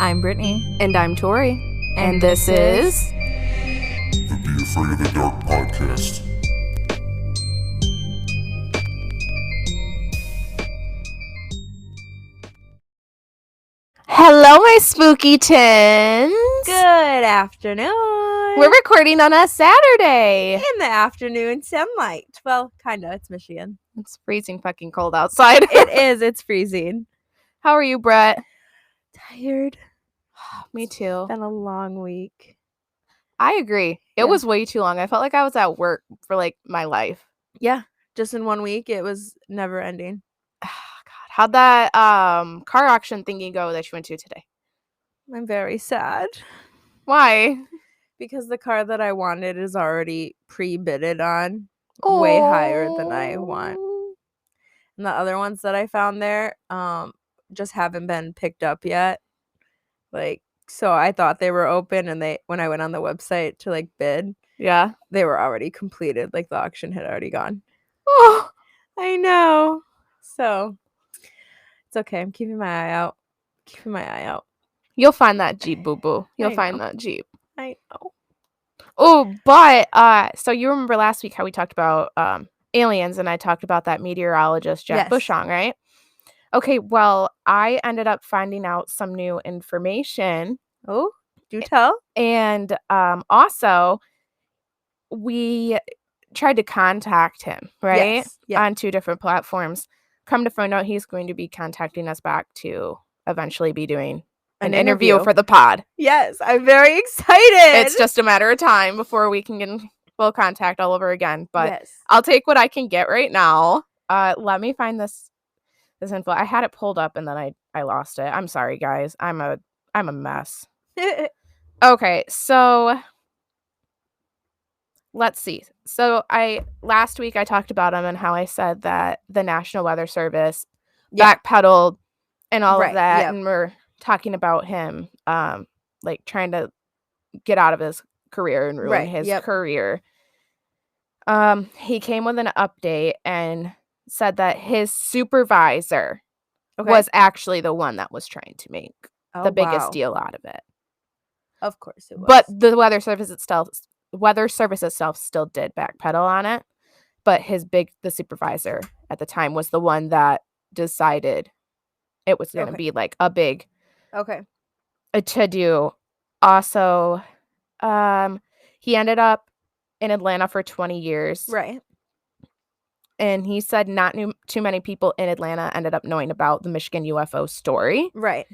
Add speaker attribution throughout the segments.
Speaker 1: I'm Brittany.
Speaker 2: And I'm Tori.
Speaker 1: And this is
Speaker 3: the Be Afraid of the Dark podcast.
Speaker 2: Hello, my spooky tins.
Speaker 1: Good afternoon.
Speaker 2: We're recording on a Saturday.
Speaker 1: In the afternoon sunlight. Well, kind of. It's Michigan.
Speaker 2: It's freezing fucking cold outside.
Speaker 1: It is. It's freezing.
Speaker 2: How are you, Brett?
Speaker 1: Tired.
Speaker 2: Me too.
Speaker 1: Been a long week.
Speaker 2: I agree. It was way too long. I felt like I was at work for like my life.
Speaker 1: Yeah. Just in 1 week, it was never ending.
Speaker 2: God, how'd that car auction thingy go that you went to today?
Speaker 1: I'm very sad.
Speaker 2: Why?
Speaker 1: Because the car that I wanted is already pre-bidded on way higher than I want. And the other ones that I found there just haven't been picked up yet. Like, so I thought they were open, and when I went on the website to like bid,
Speaker 2: Yeah,
Speaker 1: they were already completed. Like, the auction had already gone.
Speaker 2: Oh,
Speaker 1: I know. So it's okay. I'm keeping my eye out.
Speaker 2: You'll find that Jeep, boo-boo. You'll
Speaker 1: I
Speaker 2: find
Speaker 1: know.
Speaker 2: that Jeep.
Speaker 1: I know.
Speaker 2: Oh, but so you remember last week how we talked about aliens, and I talked about that meteorologist Jeff
Speaker 1: Yes.
Speaker 2: Bushong, right? Okay, well, I ended up finding out some new information.
Speaker 1: Oh, do tell.
Speaker 2: And also, we tried to contact him, right?
Speaker 1: Yes. Yeah.
Speaker 2: On 2 different platforms. Come to find out, he's going to be contacting us back to eventually be doing an interview for the pod.
Speaker 1: Yes, I'm very excited.
Speaker 2: It's just a matter of time before we can get in full contact all over again. But
Speaker 1: yes.
Speaker 2: I'll take what I can get right now. Let me find this info. I had it pulled up and then I lost it. I'm sorry, guys. I'm a mess. Okay, so let's see. So last week I talked about him and how I said that the National Weather Service backpedaled and all of that, and we're talking about him like trying to get out of his career and ruin his career. He came with an update and said that his supervisor was actually the one that was trying to make the biggest deal out of it.
Speaker 1: Of course it was.
Speaker 2: But the weather service itself still did backpedal on it. But the supervisor at the time was the one that decided it was going to be like a big to-do. Also, he ended up in Atlanta for 20 years.
Speaker 1: Right.
Speaker 2: And he said not too many people in Atlanta ended up knowing about the Michigan UFO story.
Speaker 1: Right.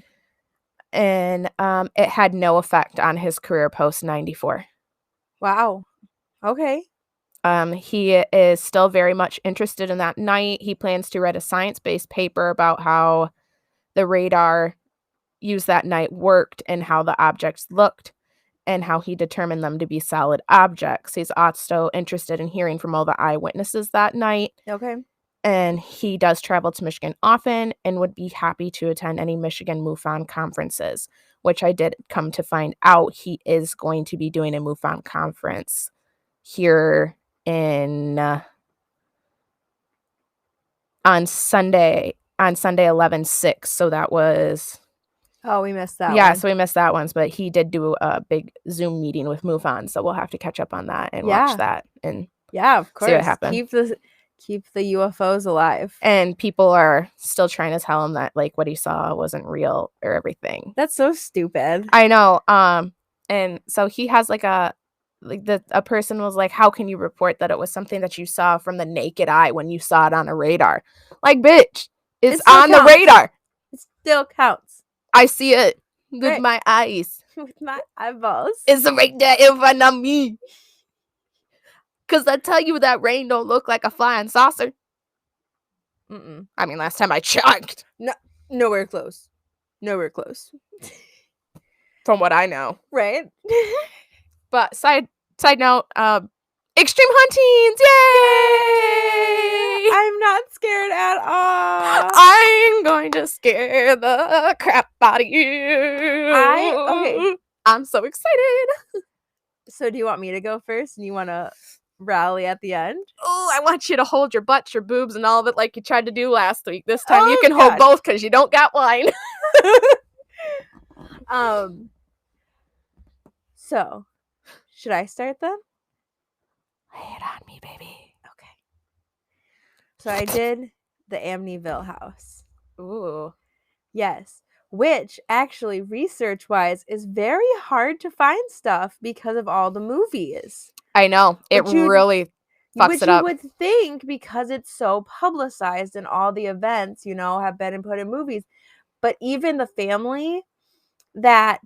Speaker 2: And it had no effect on his career post-94.
Speaker 1: Wow. Okay.
Speaker 2: He is still very much interested in that night. He plans to write a science-based paper about how the radar used that night worked and how the objects looked and how he determined them to be solid objects. He's also interested in hearing from all the eyewitnesses that night.
Speaker 1: Okay.
Speaker 2: And he does travel to Michigan often and would be happy to attend any Michigan MUFON conferences, which I did come to find out he is going to be doing a MUFON conference here on Sunday 11/6. So that was...
Speaker 1: Oh, we missed that one.
Speaker 2: Yeah, so we missed that one. But he did do a big Zoom meeting with MUFON, so we'll have to catch up on that and watch that. And
Speaker 1: of course.
Speaker 2: See what happens.
Speaker 1: Keep the UFOs alive.
Speaker 2: And people are still trying to tell him that like what he saw wasn't real or everything.
Speaker 1: That's so stupid.
Speaker 2: I know. And so he has a person was like, how can you report that it was something that you saw from the naked eye when you saw it on a radar? Like, bitch, it's on the radar.
Speaker 1: It still counts.
Speaker 2: I see it with my eyes.
Speaker 1: With my eyeballs.
Speaker 2: It's right there in front of me. Because I tell you that rain don't look like a flying saucer.
Speaker 1: Mm-mm.
Speaker 2: I mean, last time I checked.
Speaker 1: No, nowhere close. Nowhere close.
Speaker 2: From what I know.
Speaker 1: Right?
Speaker 2: But side note, extreme hauntings! Yay!
Speaker 1: I'm not scared at all.
Speaker 2: I'm going to scare the crap out of you. I'm so excited.
Speaker 1: So do you want me to go first and you want to rally at the end?
Speaker 2: Oh, I want you to hold your butt, your boobs, and all of it like you tried to do last week. This time you can hold both because you don't got one.
Speaker 1: So, should I start then?
Speaker 2: Lay it on me, baby.
Speaker 1: Okay. So I did the Amityville house.
Speaker 2: Ooh.
Speaker 1: Yes. Which actually, research-wise, is very hard to find stuff because of all the movies.
Speaker 2: I know. It really fucks it up.
Speaker 1: Which you would think, because it's so publicized and all the events, have been put in movies. But even the family that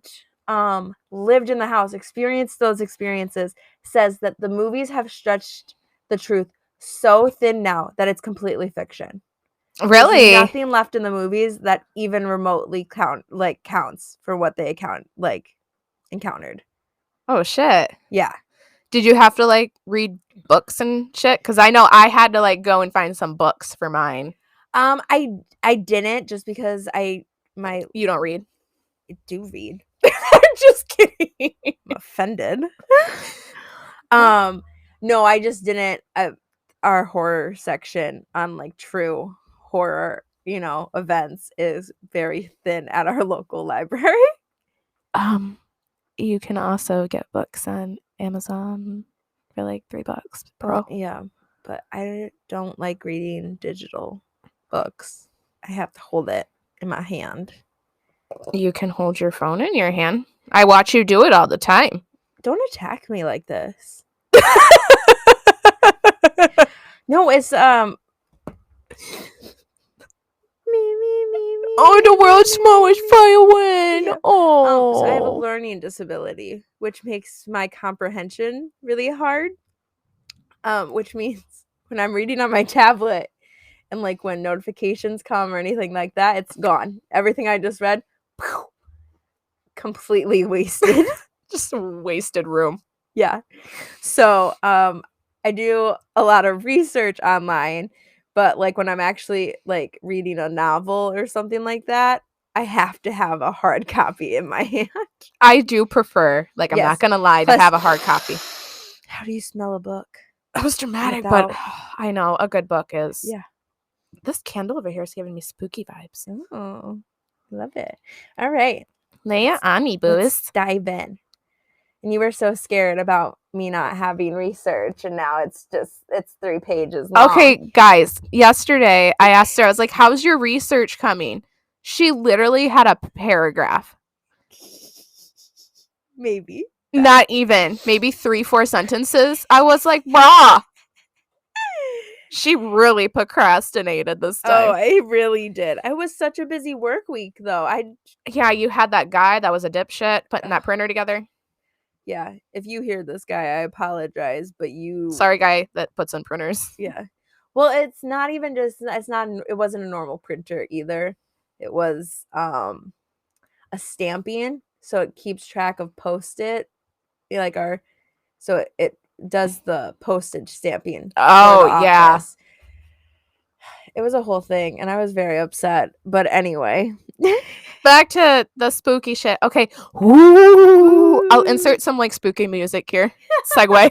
Speaker 1: lived in the house, experienced those experiences, says that the movies have stretched the truth so thin now that it's completely fiction.
Speaker 2: Really?
Speaker 1: There's nothing left in the movies that even remotely counts for what they encountered.
Speaker 2: Oh shit.
Speaker 1: Yeah.
Speaker 2: Did you have to read books and shit? Because I know I had to go and find some books for mine.
Speaker 1: I didn't, just because
Speaker 2: You don't read?
Speaker 1: I do read.
Speaker 2: I'm just kidding.
Speaker 1: I'm offended. No, I just didn't. Our horror section on true horror, events is very thin at our local library.
Speaker 2: You can also get books on Amazon for $3 pro.
Speaker 1: Yeah, but I don't like reading digital books. I have to hold it in my hand.
Speaker 2: You can hold your phone in your hand. I watch you do it all the time.
Speaker 1: Don't attack me like this. No, it's
Speaker 2: Oh, the world's smallest firewind.
Speaker 1: Yeah.
Speaker 2: Oh.
Speaker 1: So I have a learning disability, which makes my comprehension really hard. Which means when I'm reading on my tablet and when notifications come or anything like that, it's gone. Everything I just read, completely wasted.
Speaker 2: Just a wasted room.
Speaker 1: Yeah. So I do a lot of research online, but when I'm actually reading a novel or something like that, I have to have a hard copy in my hand.
Speaker 2: I do prefer, I'm
Speaker 1: Yes.
Speaker 2: not gonna lie, to have a hard copy.
Speaker 1: How do you smell a book?
Speaker 2: That was dramatic, but I know a good book is.
Speaker 1: Yeah.
Speaker 2: This candle over here is giving me spooky vibes.
Speaker 1: Oh, love it. All right.
Speaker 2: Lay it on me, booze.
Speaker 1: Let's dive in. And you were so scared about me not having research, and now it's 3 pages long.
Speaker 2: Okay, guys, yesterday I asked her, I was like, how's your research coming? She literally had a paragraph.
Speaker 1: Maybe.
Speaker 2: Not even. Maybe 3-4 sentences. I was like, brah. She really procrastinated this time.
Speaker 1: Oh, I really did. I was such a busy work week, though.
Speaker 2: Yeah, you had that guy that was a dipshit putting that printer together.
Speaker 1: Yeah, if you hear this guy, I apologize, but you...
Speaker 2: Sorry, guy that puts in printers.
Speaker 1: Yeah. Well, it's not even just... It wasn't a normal printer either. It was a stamping, so it keeps track of Post-it. So it does the postage stamping.
Speaker 2: Oh, yeah.
Speaker 1: It was a whole thing, and I was very upset. But anyway.
Speaker 2: Back to the spooky shit. Okay. Ooh. I'll insert some spooky music here. Segue.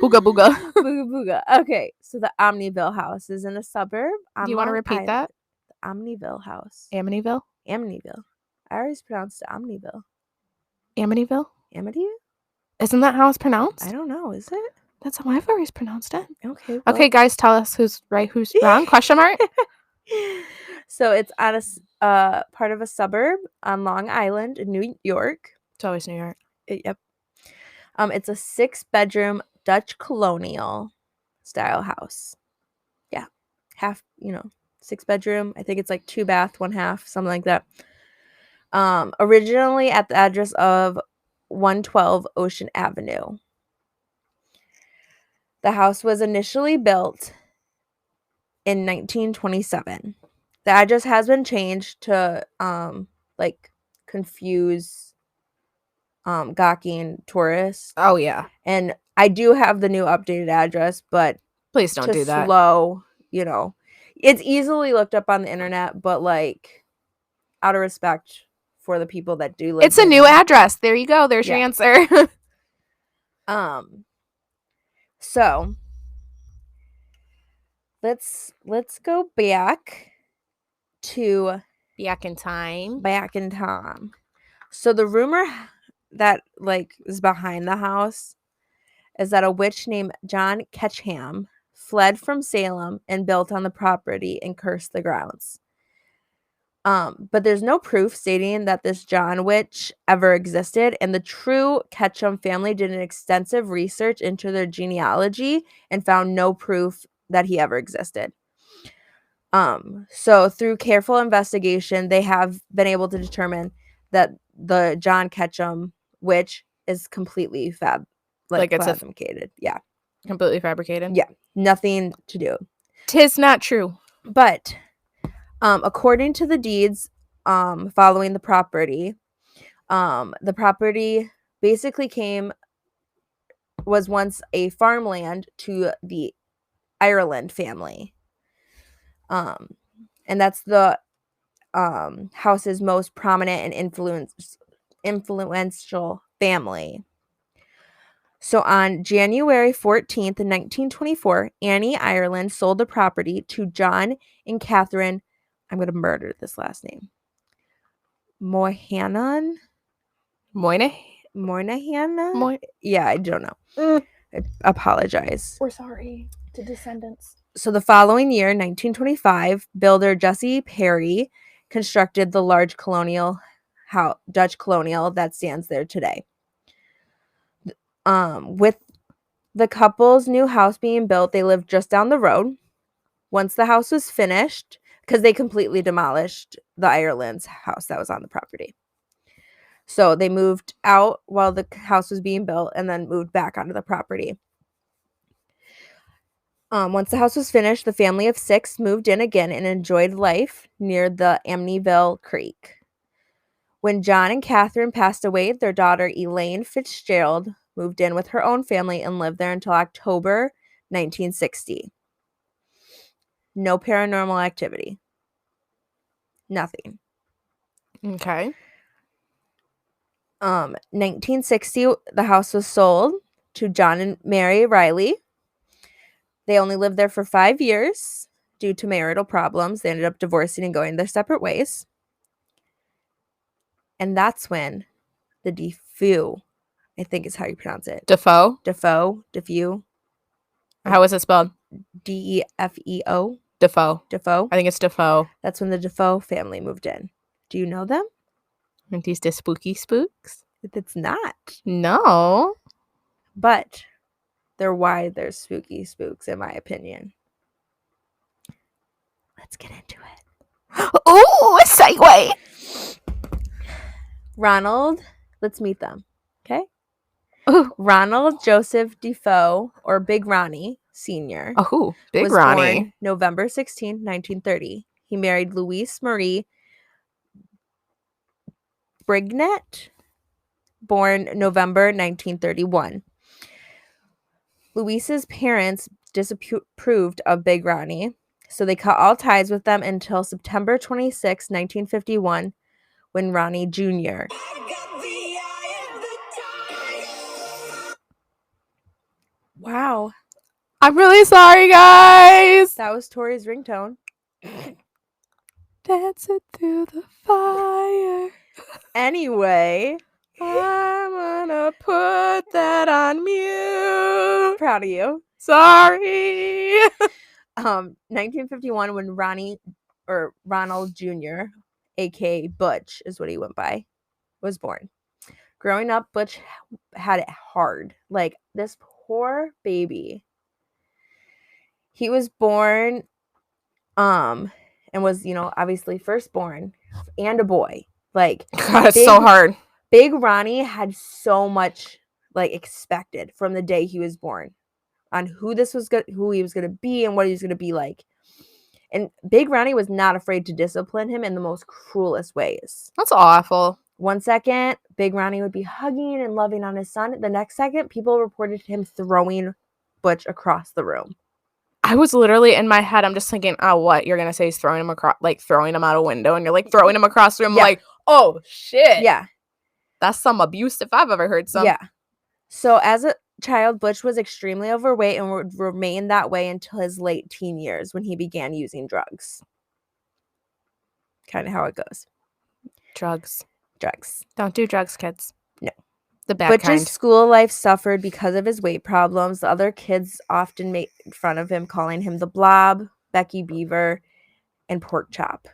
Speaker 2: Booga booga.
Speaker 1: Booga booga. Okay, so the Amityville house is in a suburb.
Speaker 2: Do you want to repeat that?
Speaker 1: The Amityville house.
Speaker 2: Amityville?
Speaker 1: Amityville. I always pronounced it Amityville.
Speaker 2: Amityville?
Speaker 1: Amityville?
Speaker 2: Isn't that how it's pronounced?
Speaker 1: I don't know. Is it?
Speaker 2: That's how I've always pronounced it.
Speaker 1: Okay. Well.
Speaker 2: Okay, guys, tell us who's right, who's wrong? Question mark?
Speaker 1: So it's on a part of a suburb on Long Island in New York.
Speaker 2: It's always New York.
Speaker 1: Yep. It's a 6-bedroom Dutch colonial style house. Yeah. 6-bedroom. I think it's 2 bath, 1 half, something like that. Originally at the address of 112 Ocean Avenue. The house was initially built in 1927. The address has been changed to confuse gawking tourists.
Speaker 2: Oh yeah.
Speaker 1: And I do have the new updated address, but
Speaker 2: please don't do that.
Speaker 1: Slow, it's easily looked up on the internet, but out of respect for the people that do live.
Speaker 2: It's a new address. There you go. There's your answer.
Speaker 1: So let's go back to
Speaker 2: back in time.
Speaker 1: Back in time. So the rumor that is behind the house is that a witch named John Ketcham fled from Salem and built on the property and cursed the grounds. But there's no proof stating that this John witch ever existed, and the true Ketchum family did an extensive research into their genealogy and found no proof that he ever existed. So through careful investigation, they have been able to determine that the John Ketchum witch is completely fabricated. Yeah.
Speaker 2: Completely fabricated?
Speaker 1: Yeah. Nothing to do.
Speaker 2: 'Tis not true.
Speaker 1: But according to the deeds following the property basically was once a farmland to the Ireland family. And that's the house's most prominent and influential family. So on January 14th, 1924, Annie Ireland sold the property to John and Catherine, I'm going to murder this last name, Moynihan? Yeah, I don't know. I apologize.
Speaker 2: We're sorry to descendants.
Speaker 1: So the following year, 1925, builder Jesse Perry constructed the large Dutch colonial that stands there today. With the couple's new house being built, they lived just down the road. Once the house was finished, because they completely demolished the Ireland's house that was on the property. So they moved out while the house was being built and then moved back onto the property. Once the house was finished, the family of 6 moved in again and enjoyed life near the Amityville Creek. When John and Catherine passed away, their daughter Elaine Fitzgerald moved in with her own family and lived there until October 1960. No paranormal activity. Nothing.
Speaker 2: Okay.
Speaker 1: 1960, the house was sold to John and Mary Riley. They only lived there for 5 years due to marital problems. They ended up divorcing and going their separate ways. And that's when the Defoe, I think is how you pronounce it.
Speaker 2: Defoe?
Speaker 1: Defoe.
Speaker 2: How is it spelled?
Speaker 1: Defeo.
Speaker 2: Defoe. I think it's Defoe.
Speaker 1: That's when the Defoe family moved in. Do you know them?
Speaker 2: Aren't these the spooky spooks?
Speaker 1: It's not.
Speaker 2: No.
Speaker 1: But they're spooky spooks, in my opinion. Let's get into it.
Speaker 2: Ooh, a segue.
Speaker 1: Ronald, let's meet them. Okay?
Speaker 2: Ooh.
Speaker 1: Ronald Joseph Defoe, or Big Ronnie Sr.
Speaker 2: Oh, Big
Speaker 1: was
Speaker 2: Ronnie.
Speaker 1: Born November 16, 1930. He married Louise Marie Brignet, born November 1931. Louise's parents disapproved of Big Ronnie, so they cut all ties with them until September 26, 1951, when Ronnie Jr. Wow.
Speaker 2: I'm really sorry, guys.
Speaker 1: That was Tori's ringtone.
Speaker 2: Dancing through the fire.
Speaker 1: Anyway,
Speaker 2: I'm gonna put that on mute.
Speaker 1: Proud of you.
Speaker 2: Sorry.
Speaker 1: 1951, when Ronald Jr., aka Butch is what he went by, was born. Growing up, Butch had it hard. Like, this poor baby. He was born and was, obviously firstborn and a boy. Like,
Speaker 2: God, it's so hard.
Speaker 1: Big Ronnie had so much expected from the day he was born on who he was going to be and what he was going to be like. And Big Ronnie was not afraid to discipline him in the most cruelest ways.
Speaker 2: That's awful.
Speaker 1: One second, Big Ronnie would be hugging and loving on his son. The next second, people reported him throwing Butch across the room.
Speaker 2: I was literally in my head, I'm just thinking, oh, what? You're going to say he's throwing him across, throwing him out a window, and you're throwing him across the room.
Speaker 1: Yeah.
Speaker 2: Like, oh, shit.
Speaker 1: Yeah.
Speaker 2: That's some abuse if I've ever heard some.
Speaker 1: Yeah. So as a child, Butch was extremely overweight and would remain that way until his late teen years when he began using drugs. Kind of how it goes.
Speaker 2: Drugs.
Speaker 1: drugs.
Speaker 2: Don't do drugs, kids.
Speaker 1: No.
Speaker 2: The bad
Speaker 1: Butch's
Speaker 2: kind.
Speaker 1: school life suffered because of his weight problems. The other kids often made fun of him, calling him the Blob, Becky Beaver, and Pork Chop.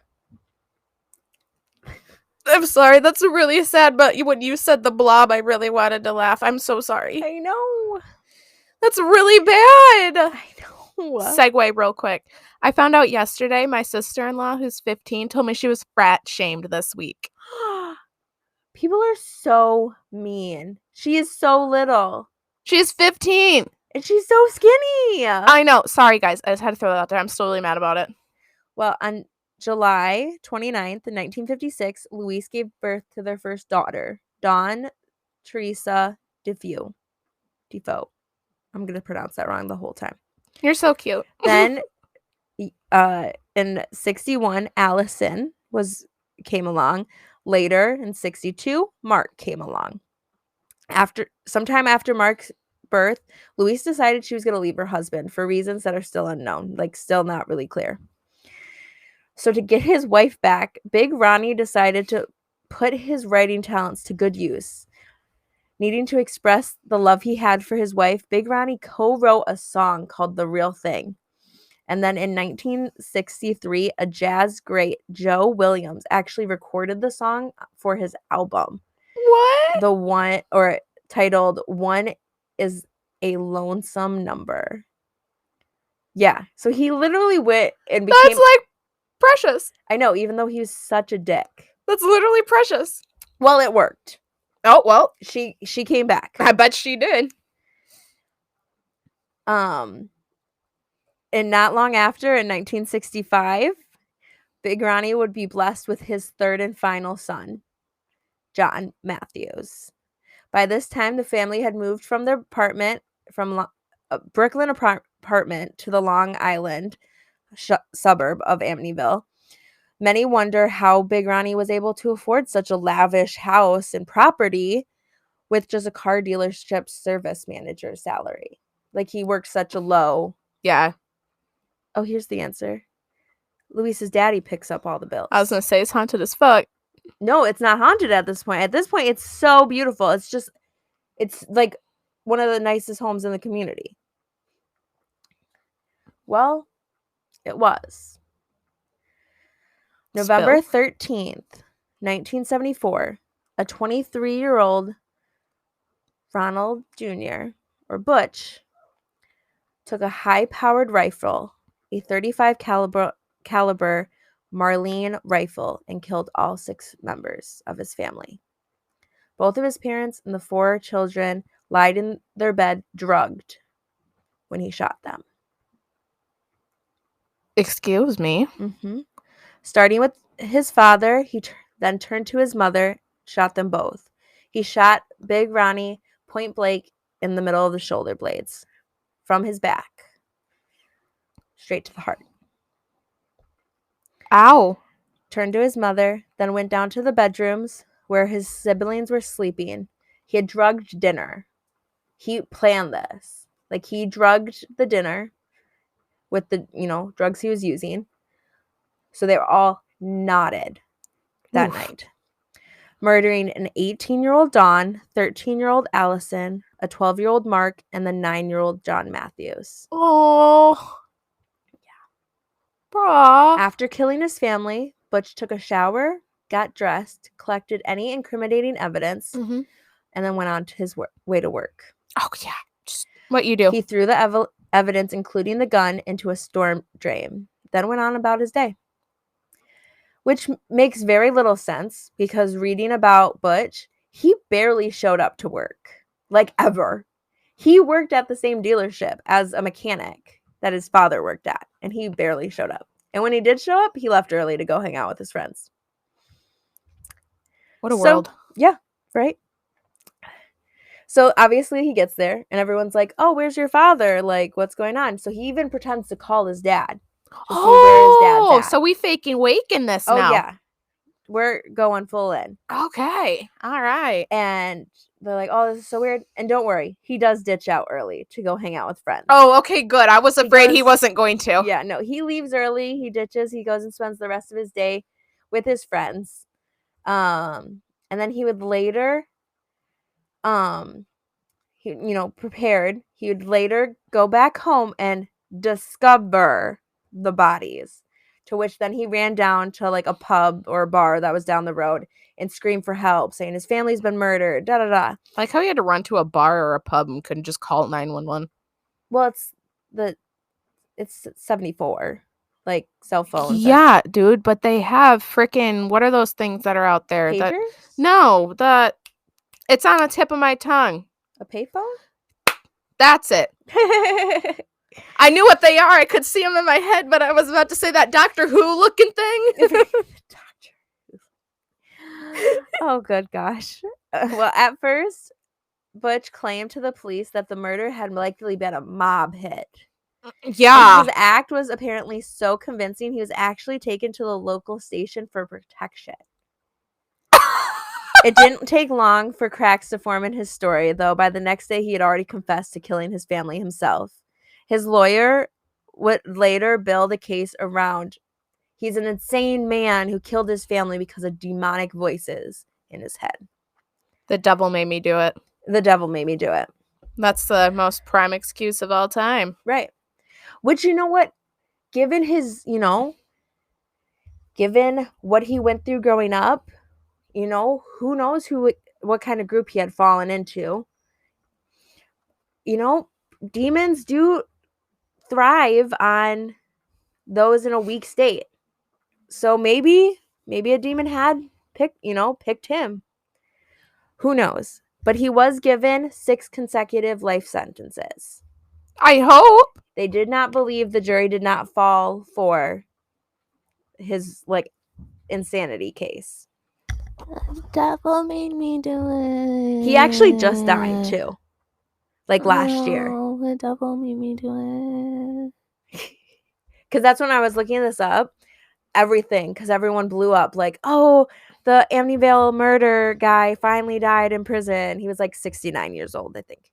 Speaker 2: I'm sorry, that's really sad, but when you said the Blob, I really wanted to laugh. I'm so sorry.
Speaker 1: I know.
Speaker 2: That's really bad.
Speaker 1: I know.
Speaker 2: Segue real quick. I found out yesterday my sister-in-law, who's 15, told me she was frat shamed this week.
Speaker 1: People are so mean. She is so little.
Speaker 2: She's 15.
Speaker 1: And she's so skinny.
Speaker 2: I know. Sorry, guys. I just had to throw that out there. I'm still really mad about it.
Speaker 1: Well, on July 29th, in 1956, Louise gave birth to their first daughter, Dawn Teresa Defoe. I'm going to pronounce that wrong the whole time.
Speaker 2: You're so cute.
Speaker 1: Then, in 61, Allison came along. Later, in 62, Mark came along. Sometime after Mark's birth, Louise decided she was going to leave her husband for reasons that are still unknown, like still not really clear. So to get his wife back, Big Ronnie decided to put his writing talents to good use. Needing to express the love he had for his wife, Big Ronnie co-wrote a song called The Real Thing. And then in 1963, a jazz great, Joe Williams, actually recorded the song for his album.
Speaker 2: What?
Speaker 1: The one, or titled One is a Lonesome Number. Yeah. So he literally went and became...
Speaker 2: That's like precious.
Speaker 1: I know, even though he was such a dick.
Speaker 2: That's literally precious.
Speaker 1: Well, it worked.
Speaker 2: Oh, well.
Speaker 1: She came back.
Speaker 2: I bet she did.
Speaker 1: And not long after, in 1965, Big Ronnie would be blessed with his third and final son, John Matthews. By this time, the family had moved from their apartment, from Brooklyn apartment to the Long Island suburb of Amityville. Many wonder how Big Ronnie was able to afford such a lavish house and property with just a car dealership service manager salary. Like, he worked such a low...
Speaker 2: Yeah.
Speaker 1: Oh, here's the answer. Luis's daddy picks up all the bills.
Speaker 2: I was going to say it's haunted as fuck.
Speaker 1: No, it's not haunted at this point. At this point, it's so beautiful. It's like one of the nicest homes in the community. Well, it was. November 13th, 1974, a 23-year-old Ronald Jr., or Butch, took a high-powered rifle, a .35 caliber Marlene rifle, and killed all 6 members of his family. Both of his parents and the 4 children lied in their bed drugged when he shot them.
Speaker 2: Excuse me?
Speaker 1: Mm-hmm. Starting with his father, he then turned to his mother, shot them both. He shot Big Ronnie point blank in the middle of the shoulder blades, from his back, straight to the heart.
Speaker 2: Ow.
Speaker 1: Turned to his mother, then went down to the bedrooms where his siblings were sleeping. He had drugged dinner. He planned this. Like, he drugged the dinner with the, drugs he was using. So they were all knotted that night. Murdering an 18-year-old Dawn, 13-year-old Allison, a 12-year-old Mark, and the 9-year-old John Matthews.
Speaker 2: Oh. Yeah. Bra.
Speaker 1: After killing his family, Butch took a shower, got dressed, collected any incriminating evidence, and then went on to his way to work.
Speaker 2: Oh, yeah. Just what you do.
Speaker 1: He threw the evidence, including the gun, into a storm drain, then went on about his day. Which makes very little sense, because reading about Butch, he barely showed up to work. Like, ever. He worked at the same dealership as a mechanic that his father worked at, and he barely showed up. And when he did show up, he left early to go hang out with his friends.
Speaker 2: What a world.
Speaker 1: Yeah, right? So, obviously, he gets there, and everyone's like, oh, where's your father? Like, what's going on? So, he even pretends to call his dad.
Speaker 2: Oh, so we faking waking this now.
Speaker 1: Oh, yeah. We're going full in.
Speaker 2: Okay. All right.
Speaker 1: And they're like, oh, this is so weird. And don't worry, he does ditch out early to go hang out with friends.
Speaker 2: Oh, okay, good. I was afraid he wasn't going to.
Speaker 1: Yeah, no, he leaves early. He ditches. He goes and spends the rest of his day with his friends. And then he would later, prepared. He would later go back home and discover the bodies. To which then he ran down to like a pub or a bar that was down the road and screamed for help, saying his family's been murdered. Da da da.
Speaker 2: Like how he had to run to a bar or a pub and couldn't just call 911.
Speaker 1: Well, it's 74, like cell phones.
Speaker 2: Yeah, dude, but they have freaking, what are those things that are out there?
Speaker 1: Pagers?
Speaker 2: It's on the tip of my tongue.
Speaker 1: A payphone?
Speaker 2: That's it. I knew what they are. I could see them in my head, but I was about to say that Doctor Who looking thing.
Speaker 1: Oh, good gosh. Well, at first, Butch claimed to the police that the murder had likely been a mob hit.
Speaker 2: Yeah.
Speaker 1: And his act was apparently so convincing, he was actually taken to the local station for protection. It didn't take long for cracks to form in his story, though by the next day he had already confessed to killing his family himself. His lawyer would later build a case around, he's an insane man who killed his family because of demonic voices in his head.
Speaker 2: The devil made me do it.
Speaker 1: The devil made me do it.
Speaker 2: That's the most prime excuse of all time.
Speaker 1: Right. Which, you know what? Given his, given what he went through growing up, who knows what kind of group he had fallen into. Demons do thrive on those in a weak state. So maybe a demon had picked him. Who knows? But he was given 6 consecutive life sentences.
Speaker 2: I hope.
Speaker 1: They did not believe the jury did not fall for his insanity case.
Speaker 2: The devil made me do it.
Speaker 1: He actually just died too. Last year.
Speaker 2: The devil made me do it.
Speaker 1: Because that's when I was looking this up. Everything. Because everyone blew up. The Amityville murder guy finally died in prison. He was 69 years old, I think.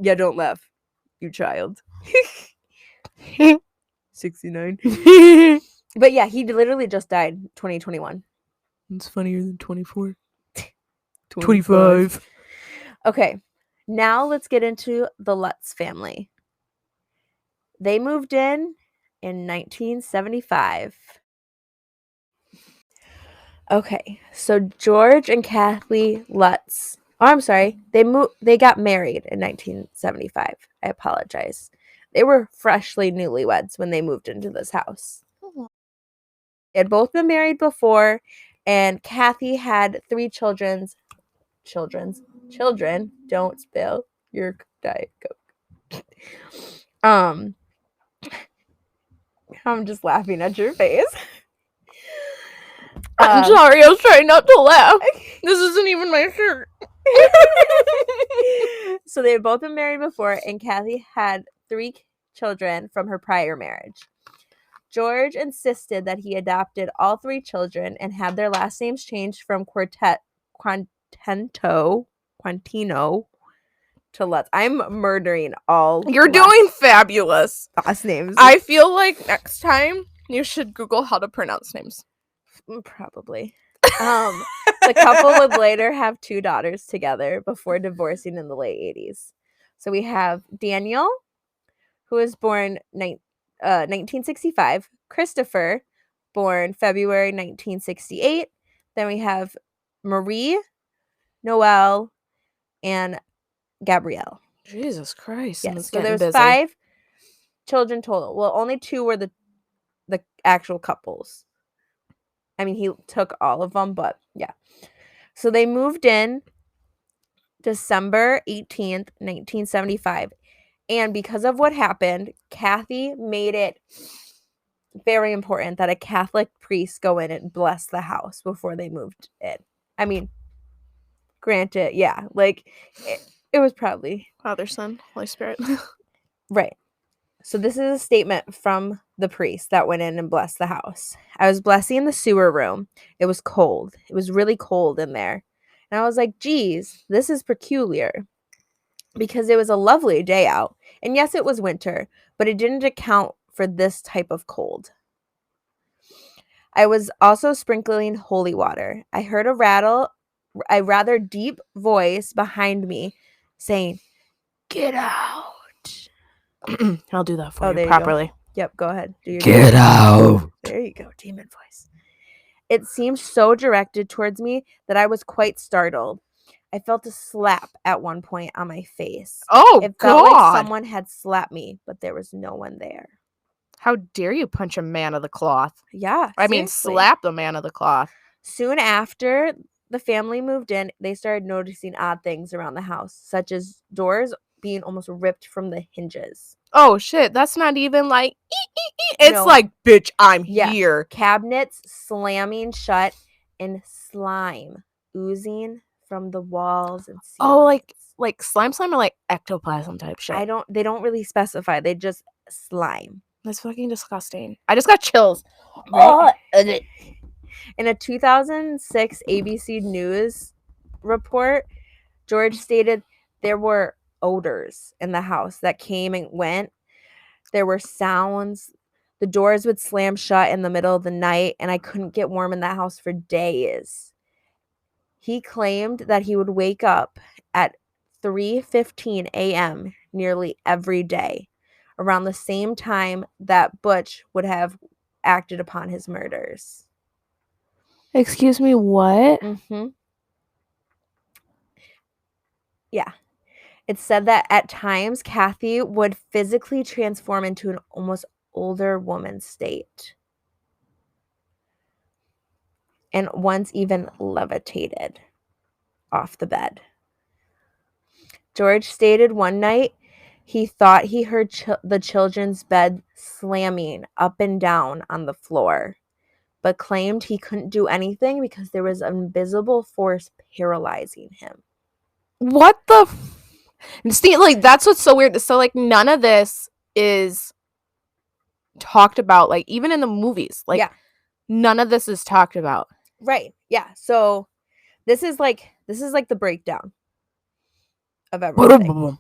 Speaker 1: Yeah, don't laugh, you child. 69. But yeah, he literally just died 2021.
Speaker 2: It's funnier than 24.
Speaker 1: 25. Okay, now let's get into the Lutz family. They moved in 1975. Okay, so George and Kathy Lutz. Oh, I'm sorry. They got married in 1975. I apologize. They were freshly newlyweds when they moved into this house. They had both been married before, and Kathy had 3 children. Don't spill your Diet Coke. I'm just laughing at your face.
Speaker 2: I'm sorry, I was trying not to laugh. This isn't even my shirt.
Speaker 1: So they had both been married before, and Kathy had 3 children from her prior marriage. George insisted that he adopted all 3 children and had their last names changed from Quantino to Lutz. I'm murdering all.
Speaker 2: You're doing fabulous.
Speaker 1: Last names.
Speaker 2: I feel like next time you should Google how to pronounce names.
Speaker 1: Probably. The couple would later have 2 daughters together before divorcing in the late 80s. So we have Daniel, who was born 1965. Christopher, born February 1968. Then we have Marie, Noelle, and Gabrielle.
Speaker 2: Jesus Christ.
Speaker 1: Yes, so there was 5 children total. Well, only 2 were the actual couples. I mean, he took all of them, but yeah. So they moved in December 18th, 1975. And because of what happened, Kathy made it very important that a Catholic priest go in and bless the house before they moved in. I mean, granted, yeah, it was probably
Speaker 2: Father, Son, Holy Spirit.
Speaker 1: Right. So this is a statement from the priest that went in and blessed the house. I was blessing the sewer room. It was cold. It was really cold in there. And I was like, geez, this is peculiar. Because it was a lovely day out. And yes, it was winter, but it didn't account for this type of cold. I was also sprinkling holy water. I heard a rattle a rather deep voice behind me saying, "Get out."
Speaker 2: I'll do that for you
Speaker 1: there
Speaker 2: properly.
Speaker 1: You go. Yep, go ahead. Do your
Speaker 2: Get out.
Speaker 1: There you go, demon voice. It seemed so directed towards me that I was quite startled. I felt a slap at one point on my face.
Speaker 2: Oh,
Speaker 1: it
Speaker 2: God.
Speaker 1: felt like someone had slapped me, but there was no one there.
Speaker 2: How dare you punch a man of the cloth?
Speaker 1: Yeah,
Speaker 2: I mean, slap the man of the cloth.
Speaker 1: Soon after the family moved in, they started noticing odd things around the house, such as doors being almost ripped from the hinges.
Speaker 2: Oh, shit. That's not even like, it's like, bitch, I'm here.
Speaker 1: Cabinets slamming shut and slime oozing from the walls and ceilings.
Speaker 2: Oh, like slime or like ectoplasm type shit?
Speaker 1: They don't really specify. They just slime.
Speaker 2: That's fucking disgusting. I just got chills.
Speaker 1: Right? In a 2006 ABC News report, George stated there were odors in the house that came and went. There were sounds. The doors would slam shut in the middle of the night, and I couldn't get warm in that house for days. He claimed that he would wake up at 3:15 a.m. nearly every day, around the same time that Butch would have acted upon his murders.
Speaker 2: Excuse me, what?
Speaker 1: Mm-hmm. Yeah. It said that at times Kathy would physically transform into an almost older woman state. And once even levitated off the bed. George stated one night he thought he heard the children's bed slamming up and down on the floor, but claimed he couldn't do anything because there was an invisible force paralyzing him.
Speaker 2: What the see, like, that's what's so weird. So, like, none of this is talked about, like, even in the movies. Like, none of this is talked about.
Speaker 1: Right. Yeah. So this is like the breakdown of everything.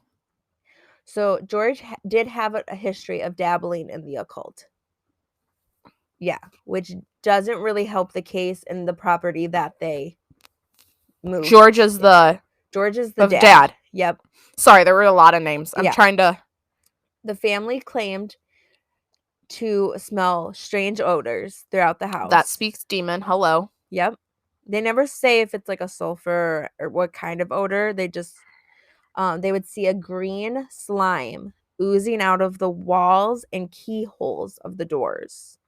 Speaker 1: So George did have a history of dabbling in the occult. Yeah, which doesn't really help the case and the property that they moved.
Speaker 2: George is the dad.
Speaker 1: Yep.
Speaker 2: Sorry, there were a lot of names. I'm trying to.
Speaker 1: The family claimed to smell strange odors throughout the house.
Speaker 2: That speaks demon. Hello.
Speaker 1: Yep. They never say if it's like a sulfur or what kind of odor. They just they would see a green slime oozing out of the walls and keyholes of the doors,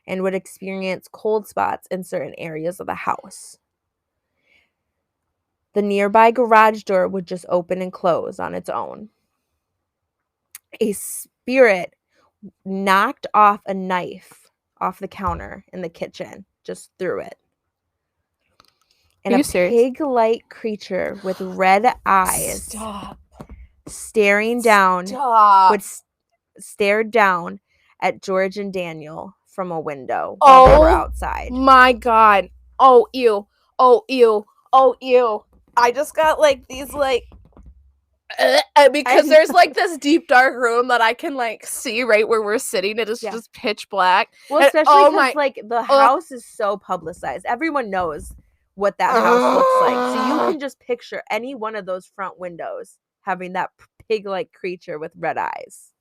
Speaker 1: and would experience cold spots in certain areas of the house. The nearby garage door would just open and close on its own. A spirit knocked off a knife off the counter in the kitchen, just threw it. And a pig-like creature with red eyes staring down would stare down at George and Daniel from a window while they were outside.
Speaker 2: My God. Oh, ew. Oh, ew. Oh, ew. I just got like these like because there's like this deep dark room that I can like see right where we're sitting. It is just pitch black.
Speaker 1: Well, especially because like the house is so publicized. Everyone knows what that house looks like. So you can just picture any one of those front windows having that pig-like creature with red eyes.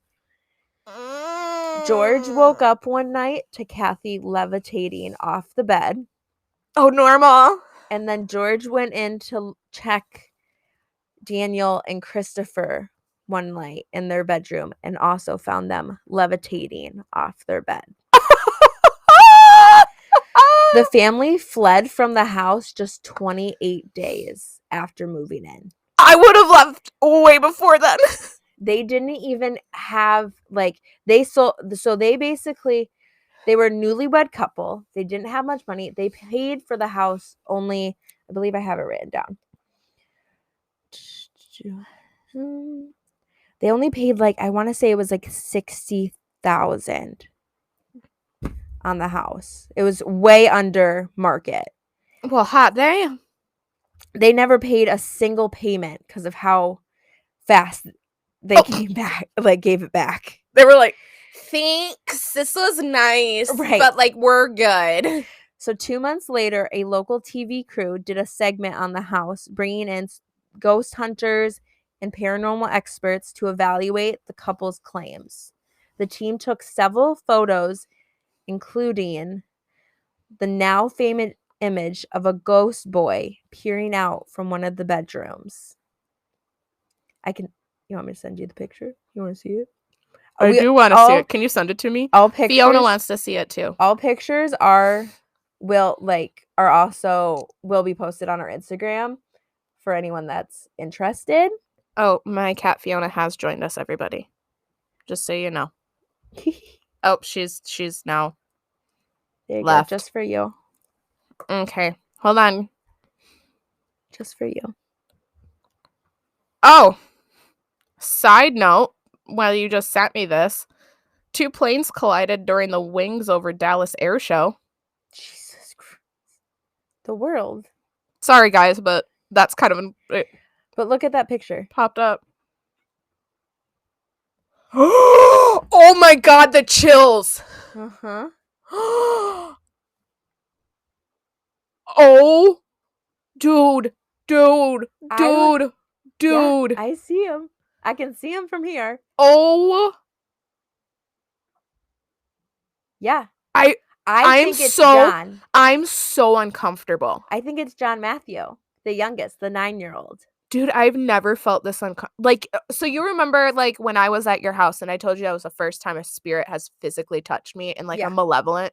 Speaker 1: George woke up one night to Kathy levitating off the bed.
Speaker 2: Oh, normal.
Speaker 1: And then George went in to check Daniel and Christopher one night in their bedroom and also found them levitating off their bed. The family fled from the house just 28 days after moving in.
Speaker 2: I would have left way before then.
Speaker 1: They didn't even have like they were a newlywed couple. They didn't have much money. They paid for the house only, I believe I have it written down. They only paid like, I want to say it was like $60,000 on the house. It was way under market.
Speaker 2: Well, hot damn.
Speaker 1: They never paid a single payment because of how fast they came back, like gave it back.
Speaker 2: They were like, thanks, this was nice, right? But like, we're good.
Speaker 1: So 2 months later, a local TV crew did a segment on the house, bringing in ghost hunters and paranormal experts to evaluate the couple's claims. The team took several photos, including the now famous image of a ghost boy peering out from one of the bedrooms. You want me to send you the picture? You want to see it?
Speaker 2: I do want to see it. Can you send it to me?
Speaker 1: All pictures.
Speaker 2: Fiona wants to see it too.
Speaker 1: All pictures will be posted on our Instagram for anyone that's interested.
Speaker 2: Oh, my cat Fiona has joined us, everybody. Just so you know. Oh, she's now
Speaker 1: there you
Speaker 2: left.
Speaker 1: Go, just for you.
Speaker 2: Okay, hold on.
Speaker 1: Just for you.
Speaker 2: Oh, side note, while you just sent me this, 2 planes collided during the wings over Dallas Air Show.
Speaker 1: Jesus Christ. The world.
Speaker 2: Sorry, guys, but that's kind of...
Speaker 1: But look at that picture.
Speaker 2: Popped up. Oh my god, the chills.
Speaker 1: Uh-huh.
Speaker 2: Oh, dude.
Speaker 1: Yeah,
Speaker 2: I
Speaker 1: see him. I can see him from here.
Speaker 2: Oh.
Speaker 1: Yeah.
Speaker 2: I
Speaker 1: think it's John.
Speaker 2: I'm so uncomfortable.
Speaker 1: I think it's John Matthew, the youngest, the 9-year-old.
Speaker 2: Dude, I've never felt this so you remember when I was at your house and I told you that was the first time a spirit has physically touched me and a malevolent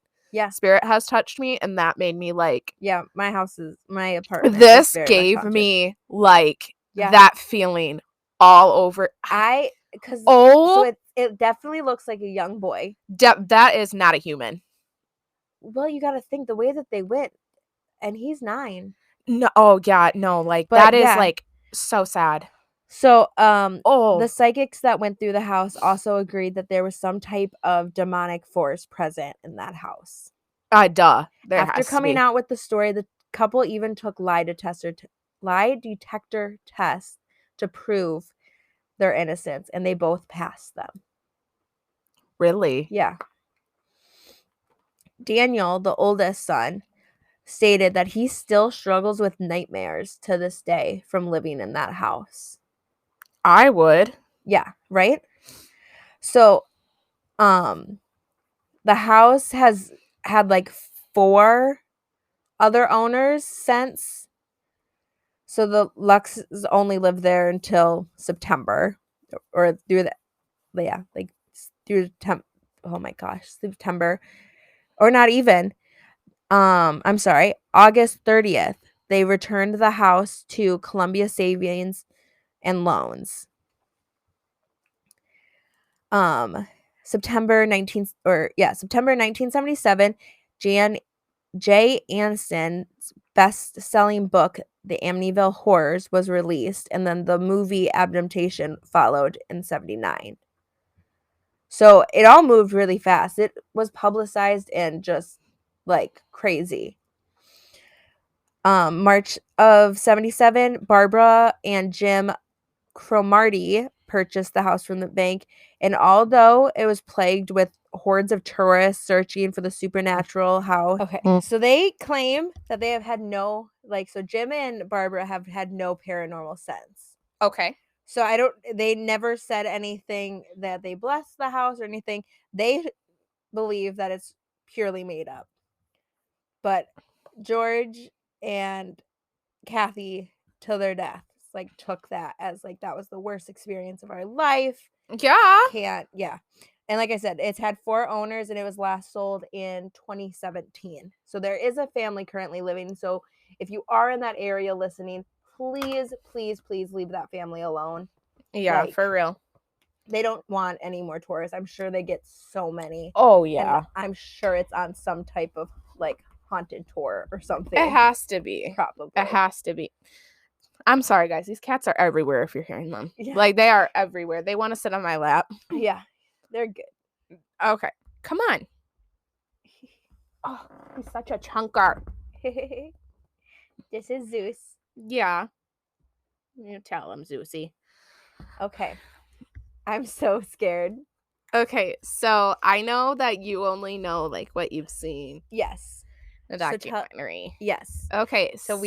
Speaker 2: spirit has touched me, and that made me my apartment. This gave me that feeling all over.
Speaker 1: So it definitely looks like a young boy.
Speaker 2: That is not a human.
Speaker 1: Well, you got to think the way that they went, and he's 9.
Speaker 2: No, oh yeah, no, that is so sad.
Speaker 1: So, the psychics that went through the house also agreed that there was some type of demonic force present in that house.
Speaker 2: Duh.
Speaker 1: After coming out with the story, the couple even took lie detector tests to prove their innocence, and they both passed them.
Speaker 2: Really?
Speaker 1: Yeah. Daniel, the oldest son, stated that he still struggles with nightmares to this day from living in that house.
Speaker 2: I would.
Speaker 1: Yeah, right? So, the house has had 4 other owners since. So the Luxes only lived there until September, or through September, or not even. I'm sorry, August 30th, they returned the house to Columbia Savings and Loans. September 1977, Jay Anson's best-selling book, The Amityville Horrors, was released, and then the movie Adaptation followed in 79. So it all moved really fast. It was publicized and just crazy. March of 77, Barbara and Jim Cromartie purchased the house from the bank, and although it was plagued with hordes of tourists searching for the supernatural house. Okay. So they claim that they have had no, so Jim and Barbara have had no paranormal sense.
Speaker 2: Okay.
Speaker 1: So they never said anything that they blessed the house or anything. They believe that it's purely made up. But George and Kathy, till their deaths, took that as that was the worst experience of our life.
Speaker 2: Yeah.
Speaker 1: And like I said, it's had 4 owners, and it was last sold in 2017. So there is a family currently living. So if you are in that area listening, please, please, please leave that family alone.
Speaker 2: Yeah, for real.
Speaker 1: They don't want any more tourists. I'm sure they get so many.
Speaker 2: Oh, yeah.
Speaker 1: And I'm sure it's on some type of haunted tour or something.
Speaker 2: It has to be.
Speaker 1: Probably.
Speaker 2: It has to be. I'm sorry, guys. These cats are everywhere if you're hearing them. Yeah. They are everywhere. They want to sit on my lap.
Speaker 1: Yeah. They're good.
Speaker 2: Okay. Come on. Oh, he's such a chunker.
Speaker 1: This is Zeus.
Speaker 2: Yeah. You tell him, Zeusy.
Speaker 1: Okay. I'm so scared.
Speaker 2: Okay, so I know that you only know what you've seen.
Speaker 1: Yes.
Speaker 2: The documentary.
Speaker 1: Yes.
Speaker 2: Okay.
Speaker 1: So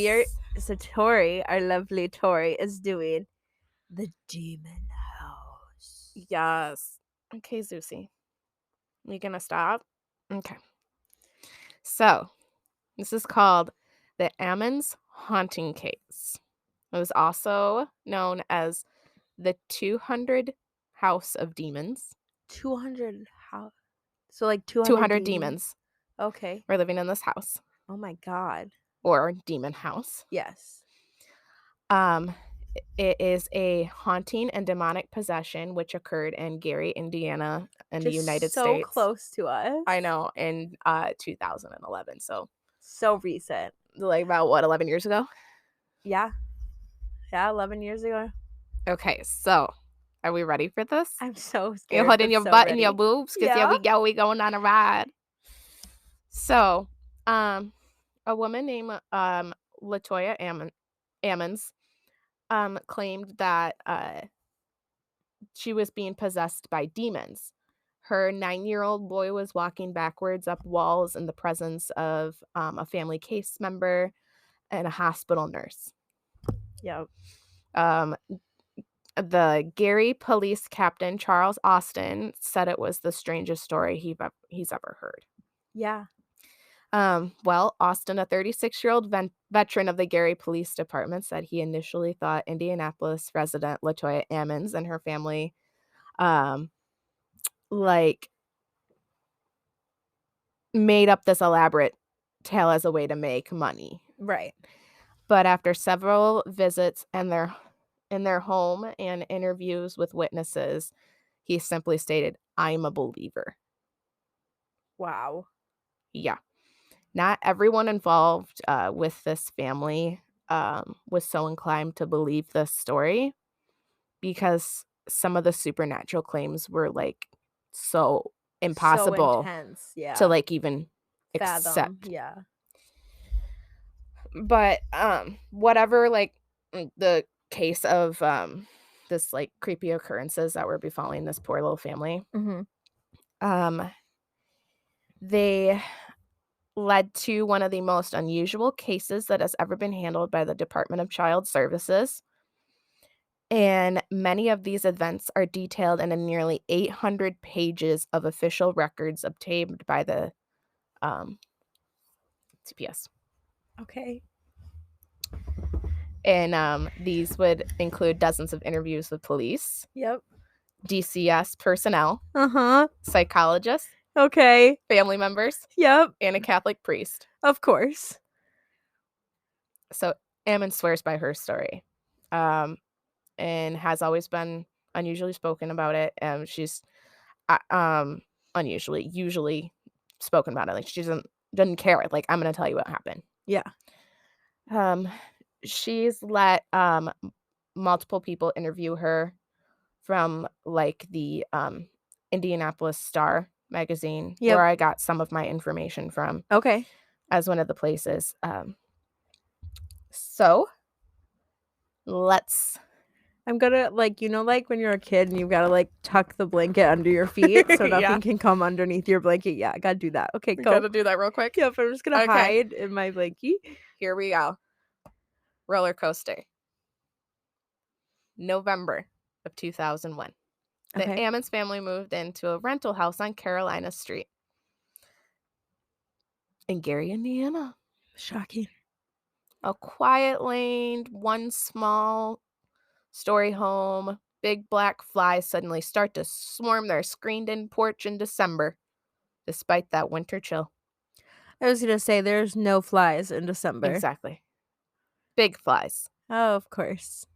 Speaker 1: Tori, our lovely Tori, is doing the Demon House.
Speaker 2: Yes. Okay, Zeusy. You gonna stop? Okay. So, this is called the Ammons Haunting Case. It was also known as the 200 House of Demons.
Speaker 1: 200 how? So like
Speaker 2: 200 demons
Speaker 1: Okay.
Speaker 2: were living in this house.
Speaker 1: Oh my god.
Speaker 2: Or demon house.
Speaker 1: Yes.
Speaker 2: It is a haunting and demonic possession which occurred in Gary, Indiana, in the United States.
Speaker 1: So close to us.
Speaker 2: I know, in 2011. So
Speaker 1: recent.
Speaker 2: like about what, 11 years ago?
Speaker 1: Yeah. Yeah, 11 years ago.
Speaker 2: Okay, so are we ready for this?
Speaker 1: I'm so scared.
Speaker 2: You're holding your butt and your boobs because
Speaker 1: Yeah.
Speaker 2: here we going on a ride. So, a woman named Latoya Ammons claimed that she was being possessed by demons. Her 9-year-old boy was walking backwards up walls in the presence of a family case member and a hospital nurse.
Speaker 1: Yep.
Speaker 2: The Gary police captain, Charles Austin, said it was the strangest story he's ever heard.
Speaker 1: Yeah.
Speaker 2: Well, Austin, a 36-year-old veteran of the Gary Police Department, said he initially thought Indianapolis resident Latoya Ammons and her family, made up this elaborate tale as a way to make money.
Speaker 1: Right.
Speaker 2: But after several visits in their home and interviews with witnesses, he simply stated, "I'm a believer."
Speaker 1: Wow.
Speaker 2: Yeah. Not everyone involved with this family was so inclined to believe this story because some of the supernatural claims were like so impossible
Speaker 1: so intense,
Speaker 2: to like even
Speaker 1: fathom.
Speaker 2: accept.
Speaker 1: Yeah.
Speaker 2: But whatever, like the case of this like creepy occurrences that were befalling this poor little family, they led to one of the most unusual cases that has ever been handled by the Department of Child Services. And many of these events are detailed in a nearly 800 pages of official records obtained by the CPS.
Speaker 1: Okay.
Speaker 2: And these would include dozens of interviews with police.
Speaker 1: Yep.
Speaker 2: DCS personnel. Psychologists.
Speaker 1: Okay.
Speaker 2: Family members.
Speaker 1: Yep.
Speaker 2: And a Catholic priest.
Speaker 1: Of course.
Speaker 2: So Ammon swears by her story. And has always been unusually spoken about it. She's usually spoken about it. Like she doesn't care. Like, I'm gonna tell you what happened.
Speaker 1: Yeah.
Speaker 2: She's let multiple people interview her, from like the Indianapolis Star magazine, where I got some of my information from.
Speaker 1: Okay.
Speaker 2: As one of the places. So let's.
Speaker 1: I'm gonna like when you're a kid and you've got to like tuck the blanket under your feet so nothing can come underneath your blanket. Yeah, I gotta do that. Okay, go.
Speaker 2: Gotta do that real quick.
Speaker 1: Yep, I'm just gonna hide in my blankie.
Speaker 2: Here we go. Roller coaster. November of 2001. The Ammons family moved into a rental house on Carolina Street in Gary, Indiana.
Speaker 1: Shocking.
Speaker 2: A quiet lane, one small story home. Big black flies suddenly start to swarm their screened-in porch in December, despite that winter chill.
Speaker 1: I was gonna say there's no flies in December.
Speaker 2: Exactly. Big flies.
Speaker 1: Oh, of course.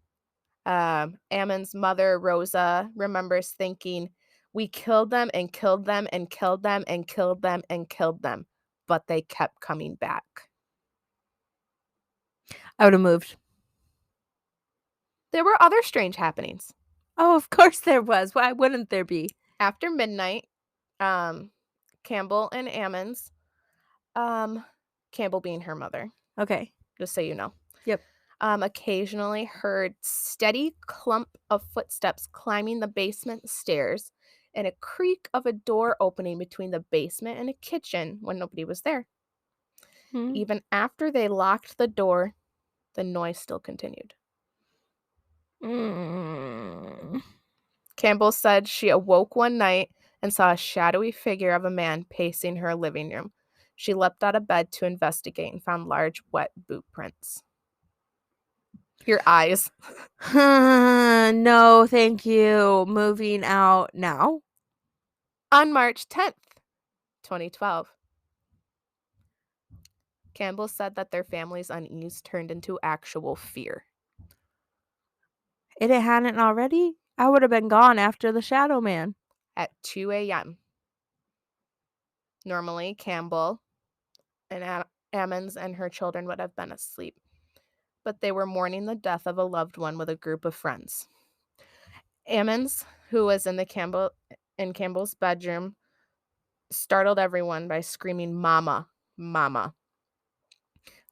Speaker 2: Ammon's mother, Rosa, remembers thinking, "We killed them and killed them and killed them and killed them and killed them, but they kept coming back."
Speaker 1: I would have moved.
Speaker 2: There were other strange happenings.
Speaker 1: Oh, of course there was. Why wouldn't there be?
Speaker 2: After midnight, Campbell and Ammons, Campbell being her mother.
Speaker 1: Okay.
Speaker 2: Just so you know.
Speaker 1: Yep.
Speaker 2: Occasionally heard steady clump of footsteps climbing the basement stairs and a creak of a door opening between the basement and a kitchen when nobody was there. Even after they locked the door, the noise still continued. Campbell said she awoke one night and saw a shadowy figure of a man pacing her living room. She leapt out of bed to investigate and found large, wet boot prints. Your eyes.
Speaker 1: No, thank you. Moving out now.
Speaker 2: On March 10th, 2012. Campbell said that their family's unease turned into actual fear.
Speaker 1: It hadn't already? I would have been gone after the Shadow Man.
Speaker 2: At 2 a.m. Normally, Campbell and Ammons and her children would have been asleep, but they were mourning the death of a loved one with a group of friends. Ammons, who was in Campbell's bedroom, startled everyone by screaming, "Mama, Mama."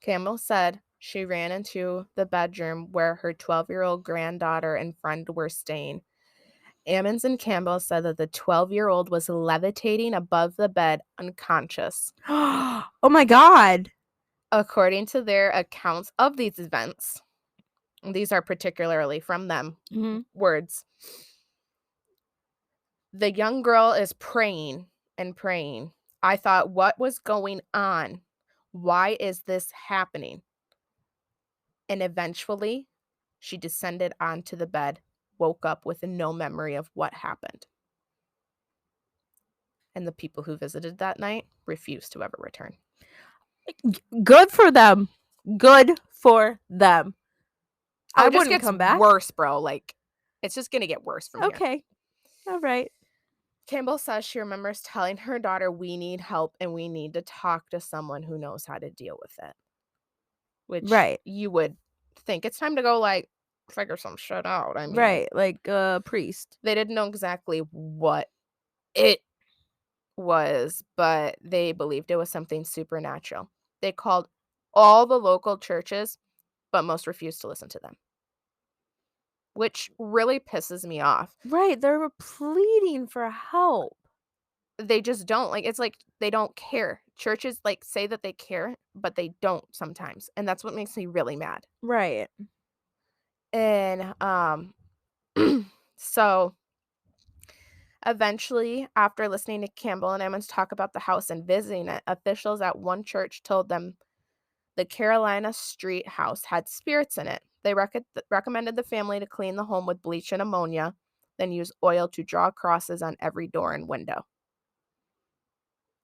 Speaker 2: Campbell said she ran into the bedroom where her 12-year-old granddaughter and friend were staying. Ammons and Campbell said that the 12-year-old was levitating above the bed, unconscious.
Speaker 1: Oh my God.
Speaker 2: According to their accounts of these events, these are particularly from them, words. The young girl is praying and praying. I thought, what was going on? Why is this happening? And eventually, she descended onto the bed, woke up with no memory of what happened. And the people who visited that night refused to ever return.
Speaker 1: Good for them. Good for them.
Speaker 2: Oh,
Speaker 1: I wouldn't come back.
Speaker 2: Worse, bro. Like, it's just gonna get worse from here.
Speaker 1: Okay. All right.
Speaker 2: Campbell says she remembers telling her daughter, "We need help and we need to talk to someone who knows how to deal with it." Which you would think it's time to go, like, figure some shit out. I mean,
Speaker 1: right, like a priest.
Speaker 2: They didn't know exactly what it was, but they believed it was something supernatural. They called all the local churches, but most refused to listen to them, which really pisses me off.
Speaker 1: Right, they're pleading for help.
Speaker 2: They just don't. Like, it's like they don't care. Churches, like, say that they care, but they don't sometimes, and that's what makes me really mad.
Speaker 1: Right.
Speaker 2: And so eventually, after listening to Campbell and Emmons talk about the house and visiting it, officials at one church told them the Carolina Street house had spirits in it. They recommended the family to clean the home with bleach and ammonia, then use oil to draw crosses on every door and window.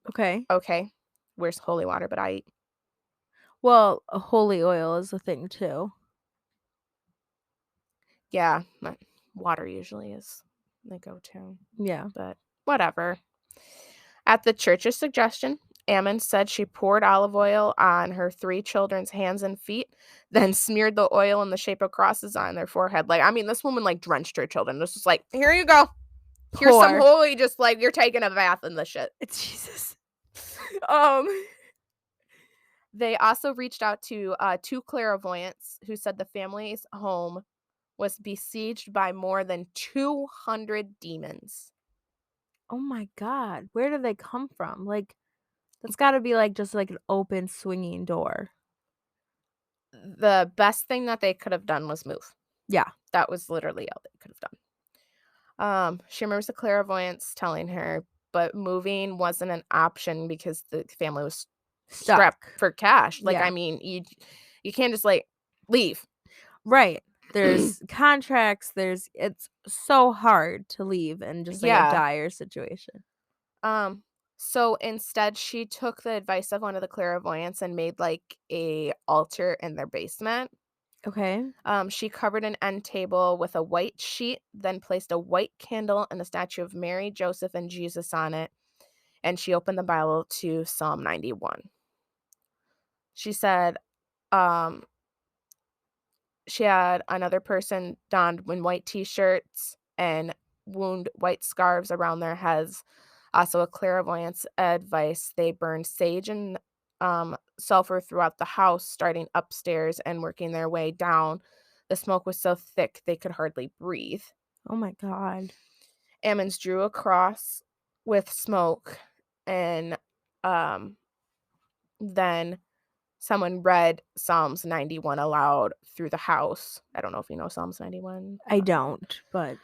Speaker 2: Okay. Where's holy water but I eat?
Speaker 1: Well, holy oil is a thing too.
Speaker 2: Yeah, water usually is the go-to.
Speaker 1: Yeah.
Speaker 2: But whatever. At the church's suggestion, Ammon said she poured olive oil on her 3 children's hands and feet, then smeared the oil in the shape of crosses on their forehead. Like, I mean, this woman, like, drenched her children. This was like, here you go. Here's some holy, just like, you're taking a bath in the shit.
Speaker 1: Jesus.
Speaker 2: They also reached out to 2 clairvoyants who said the family's home was besieged by more than 200 demons.
Speaker 1: Oh my God. Where do they come from? Like, that's got to be like just like an open swinging door.
Speaker 2: The best thing that they could have done was move.
Speaker 1: Yeah.
Speaker 2: That was literally all they could have done. She remembers the clairvoyants telling her, but moving wasn't an option because the family was strapped for cash. Like, I mean, you can't just, like, leave.
Speaker 1: Right. There's contracts. It's so hard to leave in just like a dire situation.
Speaker 2: So instead she took the advice of one of the clairvoyants and made like a altar in their basement.
Speaker 1: Okay.
Speaker 2: She covered an end table with a white sheet, then placed a white candle and a statue of Mary, Joseph, and Jesus on it. And she opened the Bible to Psalm 91. She said, she had another person donned in white t-shirts and wound white scarves around their heads. Also, a clairvoyant's advice, they burned sage and sulfur throughout the house, starting upstairs and working their way down. The smoke was so thick they could hardly breathe.
Speaker 1: Oh my God.
Speaker 2: Ammons drew a cross with smoke, and then someone read Psalms 91 aloud through the house. I don't know if you know Psalms 91.
Speaker 1: I don't, but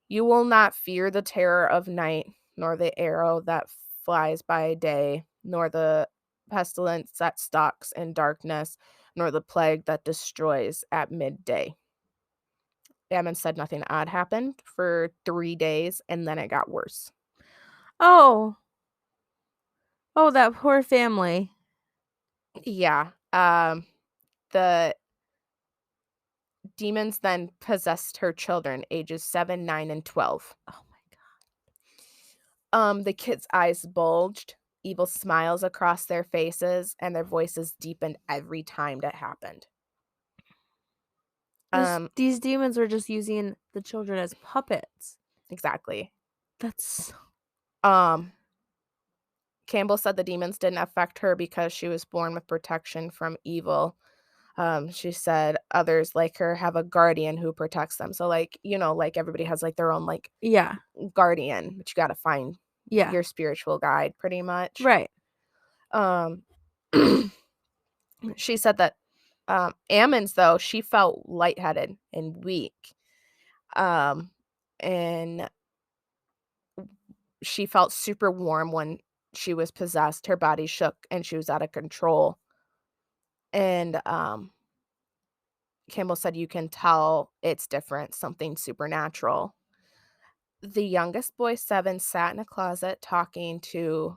Speaker 2: you will not fear the terror of night, nor the arrow that flies by day, nor the pestilence that stalks in darkness, nor the plague that destroys at midday. Ammon said nothing odd happened for 3 days, and then it got worse.
Speaker 1: Oh, that poor family.
Speaker 2: Yeah. The demons then possessed her children, ages 7, 9, and 12.
Speaker 1: Oh my God.
Speaker 2: The kids' eyes bulged, evil smiles across their faces, and their voices deepened every time that happened.
Speaker 1: These demons were just using the children as puppets.
Speaker 2: Exactly.
Speaker 1: That's
Speaker 2: Campbell said the demons didn't affect her because she was born with protection from evil. She said others like her have a guardian who protects them. So like, like everybody has like their own like guardian, but you got to find your spiritual guide pretty much.
Speaker 1: Right.
Speaker 2: She said that Ammon's, though, she felt lightheaded and weak. And she felt super warm when she was possessed. Her body shook and she was out of control. And Campbell said you can tell it's different, something supernatural. The youngest boy, 7, sat in a closet talking to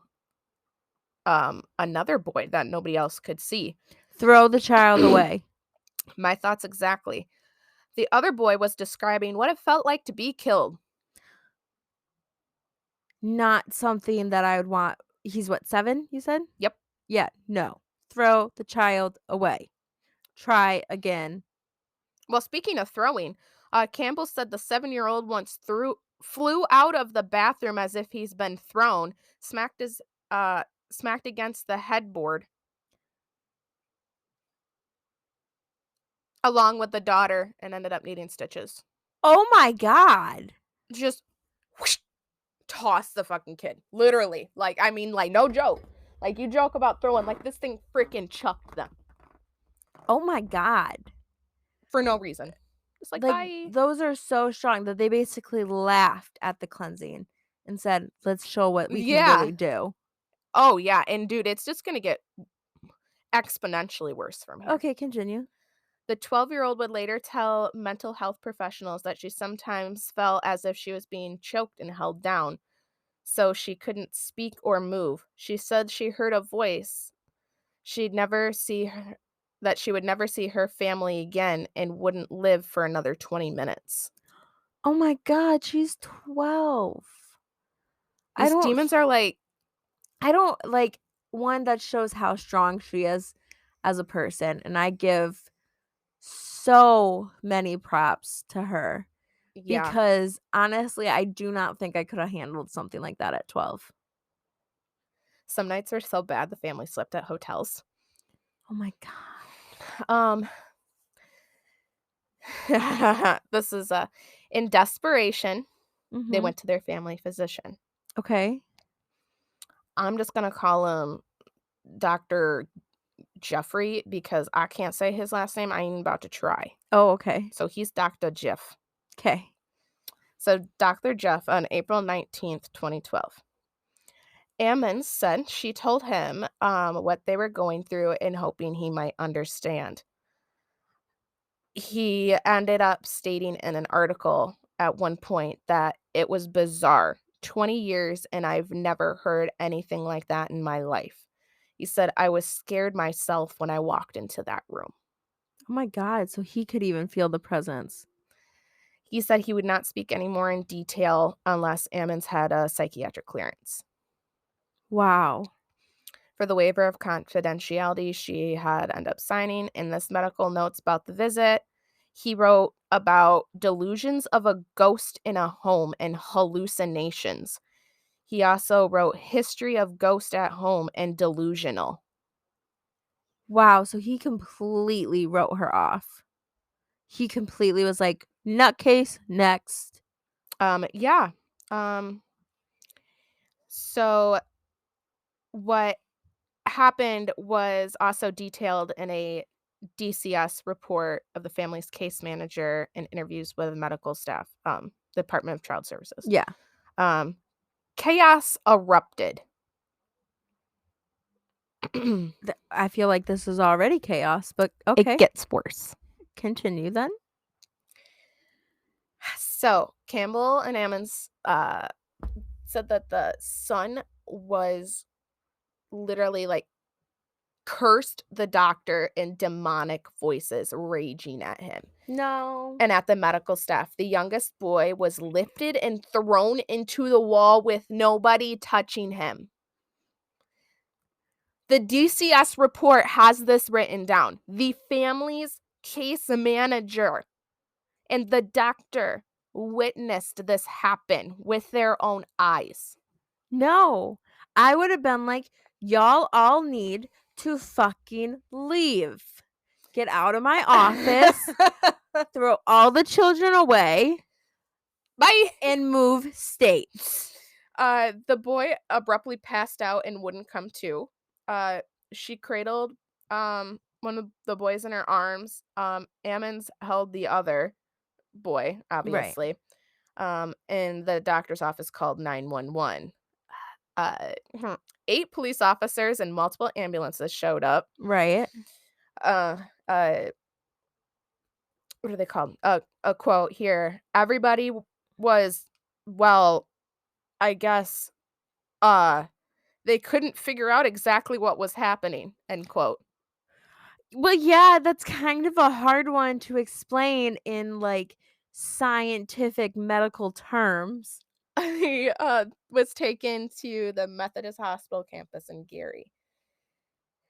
Speaker 2: another boy that nobody else could see.
Speaker 1: Throw the child away.
Speaker 2: My thoughts exactly. The other boy was describing what it felt like to be killed.
Speaker 1: Not something that I would want. He's what, 7, you said?
Speaker 2: Yep.
Speaker 1: Yeah, no. Throw the child away. Try again.
Speaker 2: Well, speaking of throwing, Campbell said the 7-year-old once flew out of the bathroom as if he's been thrown, smacked against the headboard, along with the daughter, and ended up needing stitches.
Speaker 1: Oh my God.
Speaker 2: Just whoosh, toss the fucking kid. Literally. Like, I mean, like, no joke. Like, you joke about throwing, like, this thing freaking chucked them.
Speaker 1: Oh my God.
Speaker 2: For no reason. It's like, bye.
Speaker 1: Those are so strong that they basically laughed at the cleansing and said, let's show what we can really do.
Speaker 2: Oh, yeah. And, dude, it's just going to get exponentially worse from here.
Speaker 1: Okay, continue.
Speaker 2: The 12-year-old would later tell mental health professionals that she sometimes felt as if she was being choked and held down, so she couldn't speak or move. She said she heard a voice. She would never see her family again and wouldn't live for another 20 minutes.
Speaker 1: Oh my God, she's 12.
Speaker 2: These demons are like...
Speaker 1: I don't like one that shows how strong she is as a person, and I give so many props to her. Yeah. Because honestly, I do not think I could have handled something like that at 12.
Speaker 2: Some nights are so bad the family slept at hotels.
Speaker 1: Oh my God.
Speaker 2: This is in desperation, they went to their family physician.
Speaker 1: Okay.
Speaker 2: I'm just gonna call him Dr. Jeffrey because I can't say his last name. I ain't about to try.
Speaker 1: Oh, okay.
Speaker 2: So he's Dr. Jeff.
Speaker 1: Okay.
Speaker 2: So Dr. Jeff on April 19th, 2012. Ammon said she told him what they were going through and hoping he might understand. He ended up stating in an article at one point that it was bizarre. 20 years and I've never heard anything like that in my life. He said, I was scared myself when I walked into that room.
Speaker 1: Oh my God. So he could even feel the presence.
Speaker 2: He said he would not speak any more in detail unless Ammon's had a psychiatric clearance.
Speaker 1: Wow.
Speaker 2: For the waiver of confidentiality she had ended up signing in this medical notes about the visit, he wrote about delusions of a ghost in a home and hallucinations. He also wrote history of ghost at home and delusional.
Speaker 1: Wow, so he completely wrote her off. He completely was like, nutcase, next.
Speaker 2: Yeah. So what happened was also detailed in a DCS report of the family's case manager and interviews with medical staff, Department of Child Services.
Speaker 1: Yeah.
Speaker 2: Chaos erupted.
Speaker 1: I feel like this is already chaos, but okay.
Speaker 2: It gets worse.
Speaker 1: Continue then.
Speaker 2: So Campbell and Ammons said that the son was literally like cursed the doctor in demonic voices raging at him.
Speaker 1: No.
Speaker 2: And at the medical staff. The youngest boy was lifted and thrown into the wall with nobody touching him. The DCS report has this written down. The family's case manager and the doctor witnessed this happen with their own eyes.
Speaker 1: No. I would have been like, y'all all need to fucking leave. Get out of my office. Throw all the children away.
Speaker 2: Bye.
Speaker 1: And move states.
Speaker 2: The boy abruptly passed out and wouldn't come to. She cradled one of the boys in her arms. Ammons held the other boy, obviously. Right. And the doctor's office called 911. 8 police officers and multiple ambulances showed up.
Speaker 1: Right.
Speaker 2: What are they called? A quote here. Everybody was, well, I guess, they couldn't figure out exactly what was happening, end quote.
Speaker 1: Well, yeah, that's kind of a hard one to explain in like scientific medical terms.
Speaker 2: He was taken to the Methodist Hospital campus in Gary.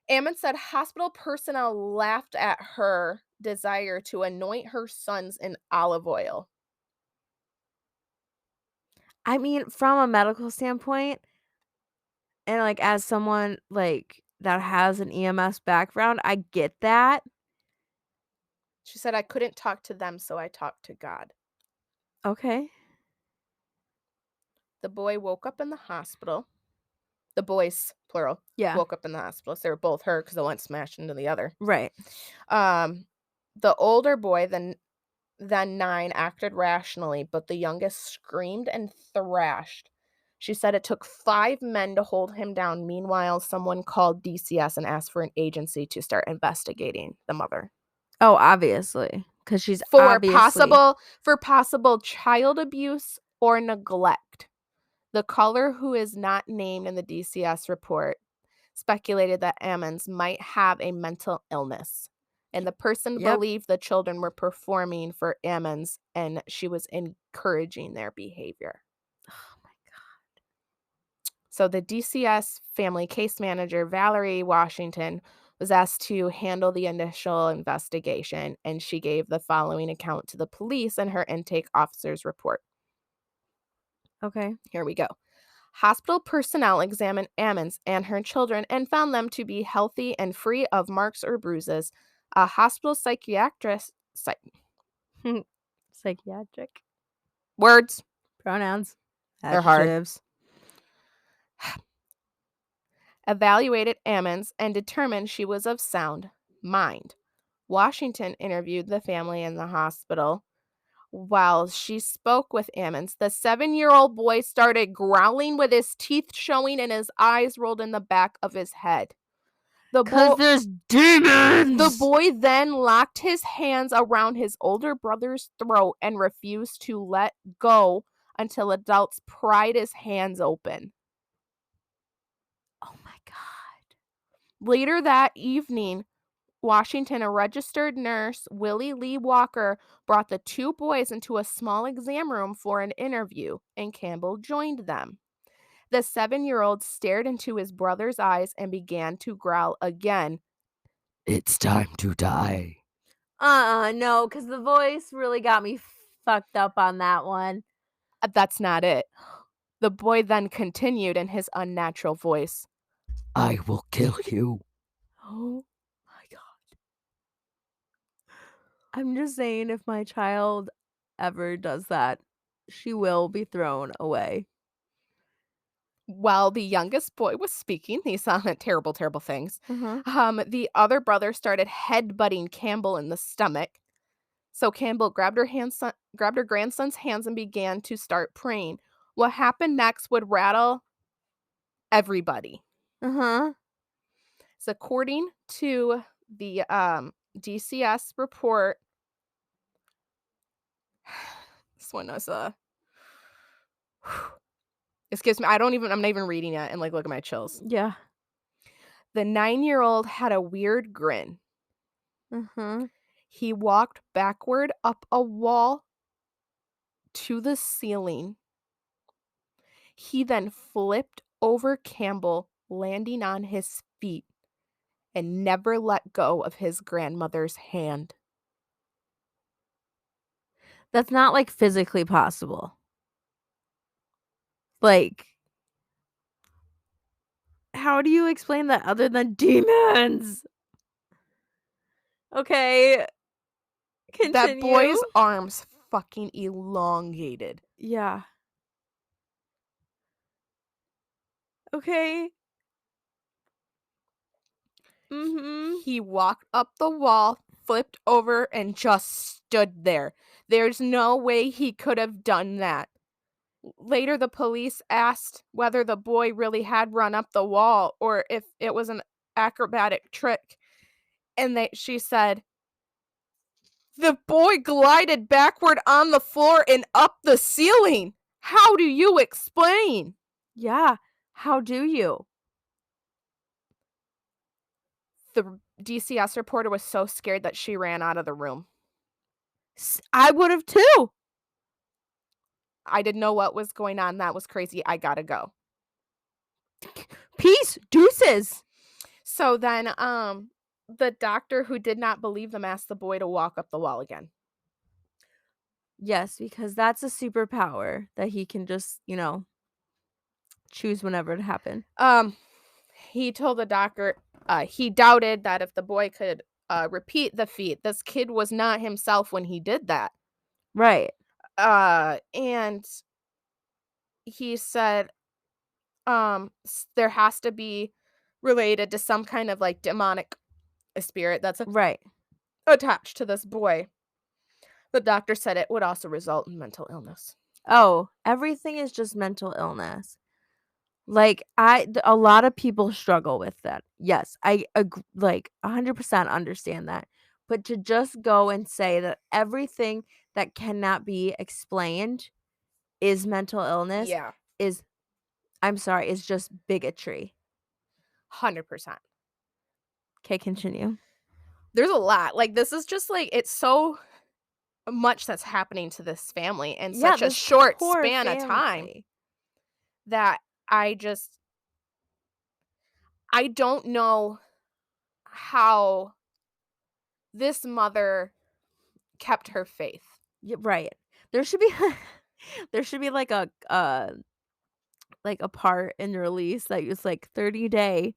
Speaker 2: Ammon said hospital personnel laughed at her desire to anoint her sons in olive oil.
Speaker 1: I mean, from a medical standpoint, and like as someone like that has an EMS background, I get that.
Speaker 2: She said, I couldn't talk to them, so I talked to God.
Speaker 1: Okay.
Speaker 2: The boy woke up in the hospital. The boys, plural, woke up in the hospital. So they were both hurt because the one smashed into the other.
Speaker 1: Right.
Speaker 2: The older boy, then 9, acted rationally, but the youngest screamed and thrashed. She said it took 5 men to hold him down. Meanwhile, someone called DCS and asked for an agency to start investigating the mother.
Speaker 1: Oh, obviously, because she's
Speaker 2: for possible child abuse or neglect. The caller, who is not named in the DCS report, speculated that Ammons might have a mental illness, and the person believed the children were performing for Ammons, and she was encouraging their behavior.
Speaker 1: Oh my God.
Speaker 2: So the DCS family case manager, Valerie Washington, was asked to handle the initial investigation, and she gave the following account to the police in her intake officer's report.
Speaker 1: Okay.
Speaker 2: Here we go. Hospital personnel examined Ammons and her children and found them to be healthy and free of marks or bruises. A hospital psychiatric words,
Speaker 1: pronouns,
Speaker 2: they're
Speaker 1: adjectives.
Speaker 2: Hard. Evaluated Ammons and determined she was of sound mind. Washington interviewed the family in the hospital. While she spoke with Ammons, the 7-year-old boy started growling with his teeth showing and his eyes rolled in the back of his head.
Speaker 1: Because there's demons!
Speaker 2: The boy then locked his hands around his older brother's throat and refused to let go until adults pried his hands open.
Speaker 1: Oh my God.
Speaker 2: Later that evening, Washington, a registered nurse, Willie Lee Walker, brought the 2 boys into a small exam room for an interview, and Campbell joined them. The 7-year-old stared into his brother's eyes and began to growl again.
Speaker 4: It's time to die.
Speaker 1: No, because the voice really got me fucked up on that one.
Speaker 2: That's not it. The boy then continued in his unnatural voice.
Speaker 4: I will kill you.
Speaker 1: Oh my God. I'm just saying, if my child ever does that, she will be thrown away.
Speaker 2: While the youngest boy was speaking, these terrible, terrible things,
Speaker 1: Mhm.
Speaker 2: the other brother started headbutting Campbell in the stomach. So Campbell grabbed her grandson's hands and began to start praying. What happened next would rattle everybody.
Speaker 1: Uh-huh.
Speaker 2: So according to the DCS report, this one is excuse me, I'm not even reading it, and like look at my chills.
Speaker 1: Yeah.
Speaker 2: The 9-year-old had a weird grin.
Speaker 1: Mhm.
Speaker 2: He walked backward up a wall to the ceiling. He then flipped over Campbell, landing on his feet, and never let go of his grandmother's hand.
Speaker 1: That's not, like, physically possible. Like, how do you explain that other than demons? Okay,
Speaker 2: That
Speaker 1: continue.
Speaker 2: boy's arms fucking elongated.
Speaker 1: Yeah. Okay. Mhm.
Speaker 2: He walked up the wall, flipped over, and just stood there. There's no way he could have done that. Later, the police asked whether the boy really had run up the wall or if it was an acrobatic trick. And she said, the boy glided backward on the floor and up the ceiling. How do you explain?
Speaker 1: Yeah. How do you?
Speaker 2: The DCS reporter was so scared that she ran out of the room.
Speaker 1: I would have too.
Speaker 2: I didn't know what was going on. That was crazy. I gotta go.
Speaker 1: Peace. Deuces.
Speaker 2: So then, the doctor who did not believe them asked the boy to walk up the wall again.
Speaker 1: Yes, because that's a superpower that he can just, choose whenever it happen.
Speaker 2: He told the doctor he doubted that if the boy could repeat the feat. This kid was not himself when he did that.
Speaker 1: Right.
Speaker 2: And he said there has to be related to some kind of like demonic spirit that's
Speaker 1: Right.
Speaker 2: attached to this boy. The doctor said it would also result in mental illness.
Speaker 1: Oh, everything is just mental illness. Like a lot of people struggle with that. Yes, I like 100% understand that. But to just go and say that everything that cannot be explained is mental illness
Speaker 2: Yeah,
Speaker 1: is, I'm sorry, is just bigotry.
Speaker 2: 100%.
Speaker 1: Okay, continue.
Speaker 2: There's a lot. Like this is just like it's so much that's happening to this family in such a
Speaker 1: this
Speaker 2: short
Speaker 1: poor
Speaker 2: span of time
Speaker 1: family.
Speaker 2: that I don't know how this mother kept her faith.
Speaker 1: Yeah, right. There should be there should be like a part in the release that was like 30-day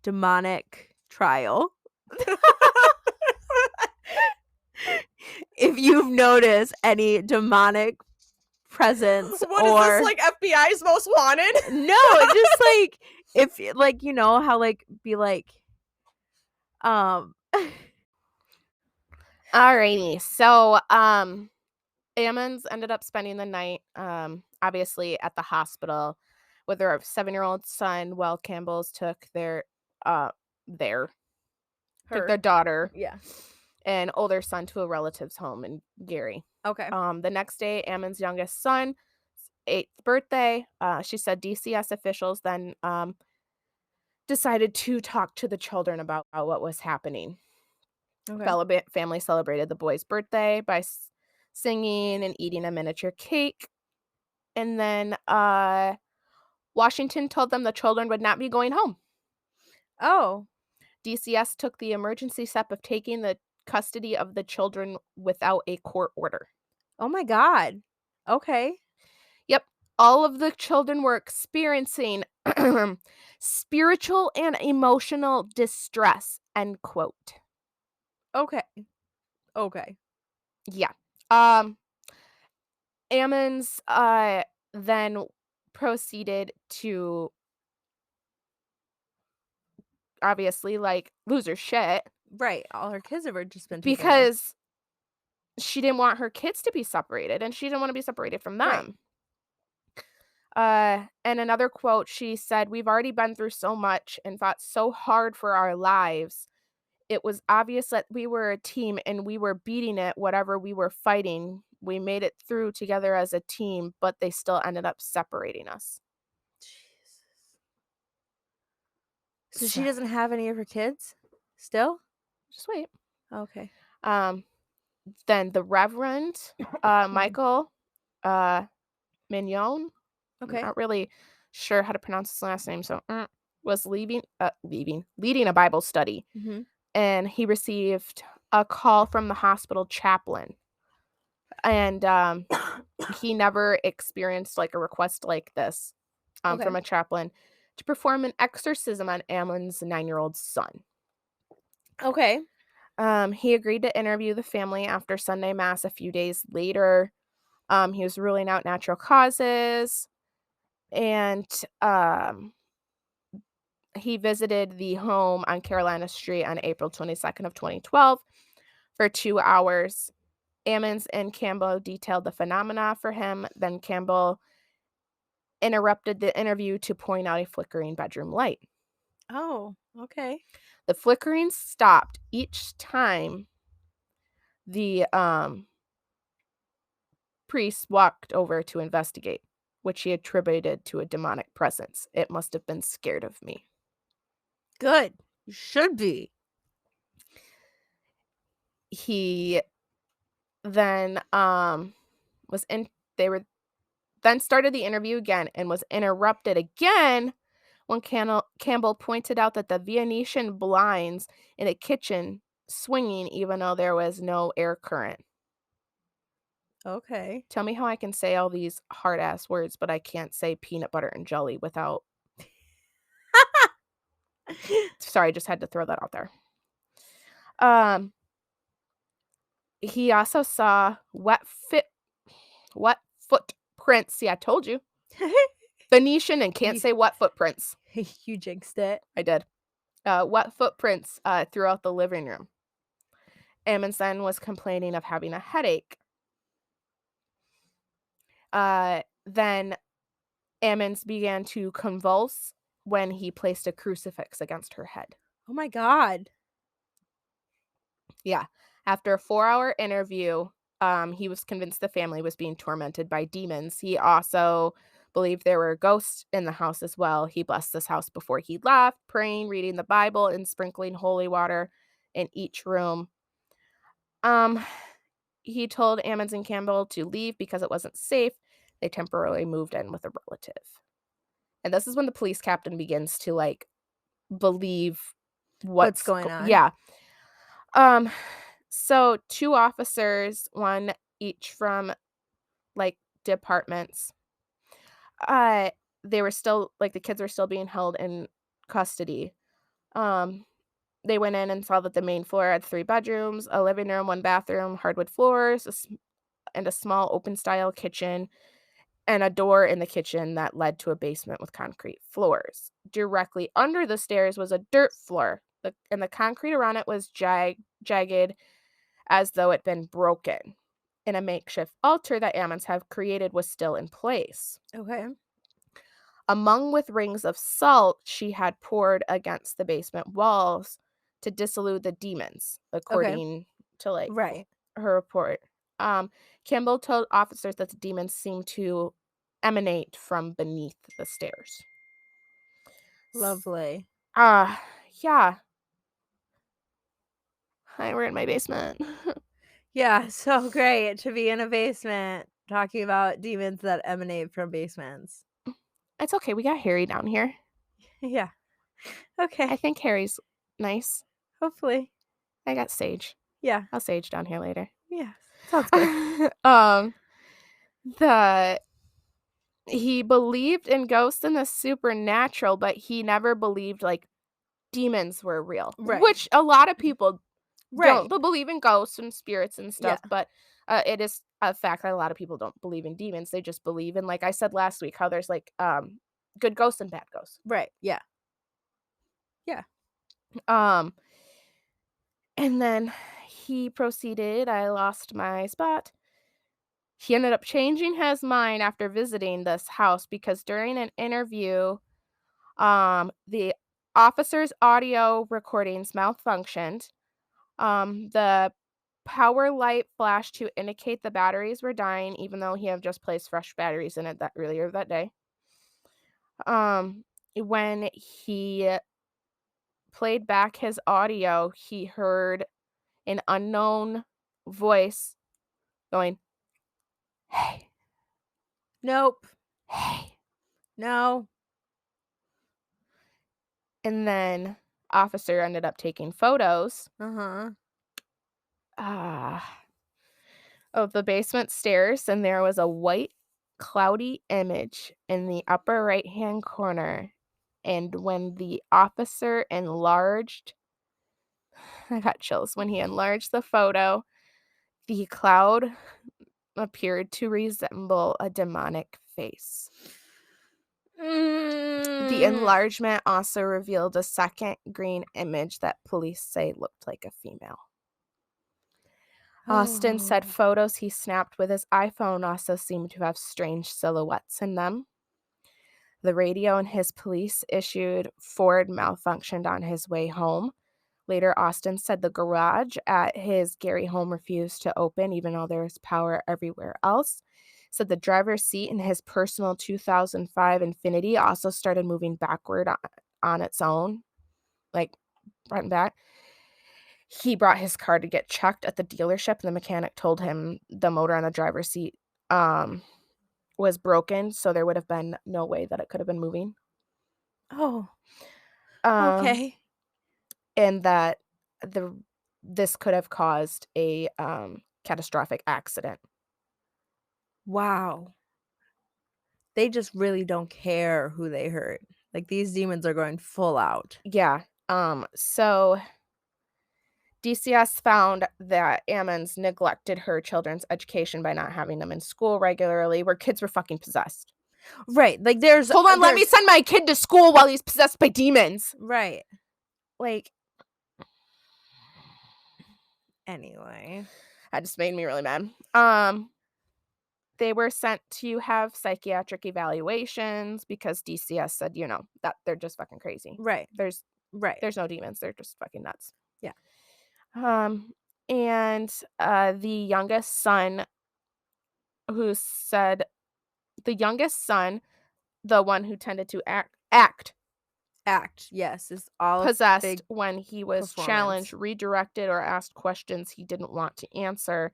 Speaker 1: demonic trial. If you've noticed any demonic presence or
Speaker 2: like FBI's Most Wanted?
Speaker 1: no, just like if like how like be like
Speaker 2: Alrighty. So Ammons ended up spending the night obviously at the hospital with their 7-year-old son, while Campbell's took their daughter
Speaker 1: yeah.
Speaker 2: and older son to a relative's home in Gary.
Speaker 1: Okay.
Speaker 2: The next day, Ammon's youngest son's 8th birthday, she said DCS officials then decided to talk to the children about what was happening.
Speaker 1: Okay.
Speaker 2: Family celebrated the boy's birthday by singing and eating a miniature cake. And then Washington told them the children would not be going home.
Speaker 1: Oh.
Speaker 2: DCS took the emergency step of taking the custody of the children without a court order.
Speaker 1: Oh my God. Okay.
Speaker 2: Yep. All of the children were experiencing spiritual and emotional distress, end quote.
Speaker 1: Okay. Okay.
Speaker 2: Yeah. Ammons then proceeded to obviously, like, lose her shit.
Speaker 1: Right. All her kids have just been taken away.
Speaker 2: Because she didn't want her kids to be separated, and she didn't want to be separated from them. And another quote, she said, "We've already been through so much and fought so hard for our lives. It was obvious that we were a team and we were beating it, whatever we were fighting. We made it through together as a team, but they still ended up separating us."
Speaker 1: Jesus. So she doesn't have any of her kids still?
Speaker 2: Just wait.
Speaker 1: Okay.
Speaker 2: Then the Reverend Michael Mignon.
Speaker 1: Okay.
Speaker 2: Not really sure how to pronounce his last name, so was leading a Bible study, and he received a call from the hospital chaplain, and he never experienced like a request like this from a chaplain to perform an exorcism on Ammon's 9-year-old son.
Speaker 1: Okay.
Speaker 2: He agreed to interview the family after Sunday Mass a few days later. He was ruling out natural causes, and he visited the home on Carolina Street on April 22nd of 2012 for 2 hours. Ammons and Campbell detailed the phenomena for him. Then Campbell interrupted the interview to point out a flickering bedroom light.
Speaker 1: Oh, okay.
Speaker 2: The flickering stopped each time the priest walked over to investigate, which he attributed to a demonic presence. "It must have been scared of me."
Speaker 1: Good. You should be.
Speaker 2: He then then started the interview again and was interrupted again when Campbell pointed out that the Venetian blinds in the kitchen swinging even though there was no air current.
Speaker 1: Okay.
Speaker 2: Tell me how I can say all these hard ass words, but I can't say peanut butter and jelly without. Sorry, I just had to throw that out there. He also saw wet footprints. See, I told you. Venetian and can't say wet footprints.
Speaker 1: You jinxed it.
Speaker 2: I did. Wet footprints throughout the living room. Ammons then was complaining of having a headache. Then Ammons began to convulse when he placed a crucifix against her head.
Speaker 1: Oh my God.
Speaker 2: Yeah. After a 4-hour interview, he was convinced the family was being tormented by demons. He also believed there were ghosts in the house as well. He blessed this house before he left, praying, reading the Bible, and sprinkling holy water in each room. He told Ammons and Campbell to leave because it wasn't safe. They temporarily moved in with a relative. And this is when the police captain begins to like believe what's
Speaker 1: going on.
Speaker 2: Yeah. So 2 officers, one each from like departments, they were still like the kids were still being held in custody. They went in and saw that the main floor had 3 bedrooms, a living room, 1 bathroom, hardwood floors, and a small open style kitchen, and a door in the kitchen that led to a basement with concrete floors. Directly under the stairs was a dirt floor, and the concrete around it was jagged as though it had been broken. And a makeshift altar that Ammons have created was still in place.
Speaker 1: Okay.
Speaker 2: Among with rings of salt she had poured against the basement walls to dissolve the demons, according to like her report. Campbell told officers that the demons seemed to emanate from beneath the stairs.
Speaker 1: Lovely.
Speaker 2: Yeah. Hi, we're in my basement.
Speaker 1: Yeah, so great to be in a basement talking about demons that emanate from basements.
Speaker 2: It's okay. We got Harry down here.
Speaker 1: Yeah. Okay.
Speaker 2: I think Harry's nice.
Speaker 1: Hopefully.
Speaker 2: I got Sage.
Speaker 1: Yeah.
Speaker 2: I'll Sage down here later.
Speaker 1: Yeah. Sounds good.
Speaker 2: He believed in ghosts and the supernatural, but he never believed like demons were real.
Speaker 1: Right.
Speaker 2: Which a lot of people don't. They'll believe in ghosts and spirits and stuff, but It is a fact that a lot of people don't believe in demons. They just believe in, like I said last week, how there's like good ghosts and bad ghosts.
Speaker 1: Right. Yeah. Yeah.
Speaker 2: And then he proceeded, I lost my spot. He ended up changing his mind after visiting this house because during an interview, the officer's audio recordings malfunctioned. The power light flashed to indicate the batteries were dying, even though he had just placed fresh batteries in it earlier that day. When he played back his audio, he heard an unknown voice going, "Hey,
Speaker 1: Nope.
Speaker 2: hey."
Speaker 1: No.
Speaker 2: And then officer ended up taking photos
Speaker 1: Uh-huh.
Speaker 2: of the basement stairs, and there was a white, cloudy image in the upper right-hand corner. And when the officer enlarged, I got chills. When he enlarged the photo, the cloud appeared to resemble a demonic face. The enlargement also revealed a second green image that police say looked like a female. Austin said photos he snapped with his iPhone also seemed to have strange silhouettes in them. The radio in his police issued Ford malfunctioned on his way home. Later, Austin said the garage at his Gary home refused to open even though there was power everywhere else. Said the driver's seat in his personal 2005 Infiniti also started moving backward on its own, like front and back. He brought his car to get checked at the dealership, and the mechanic told him the motor on the driver's seat was broken, so there would have been no way that it could have been moving.
Speaker 1: Oh. Okay.
Speaker 2: And that this could have caused a catastrophic accident.
Speaker 1: Wow. They just really don't care who they hurt. Like, these demons are going full out.
Speaker 2: Yeah. So DCS found that Ammons neglected her children's education by not having them in school regularly, where kids were fucking possessed.
Speaker 1: Right. Like,
Speaker 2: let me send my kid to school while he's possessed by demons.
Speaker 1: Right.
Speaker 2: Like,
Speaker 1: anyway.
Speaker 2: That just made me really mad. They were sent to have psychiatric evaluations because DCS said, that they're just fucking crazy.
Speaker 1: Right.
Speaker 2: There's no demons. They're just fucking nuts.
Speaker 1: Yeah.
Speaker 2: And the youngest son, the one who tended to act,
Speaker 1: yes, is all
Speaker 2: possessed when he was challenged, redirected, or asked questions he didn't want to answer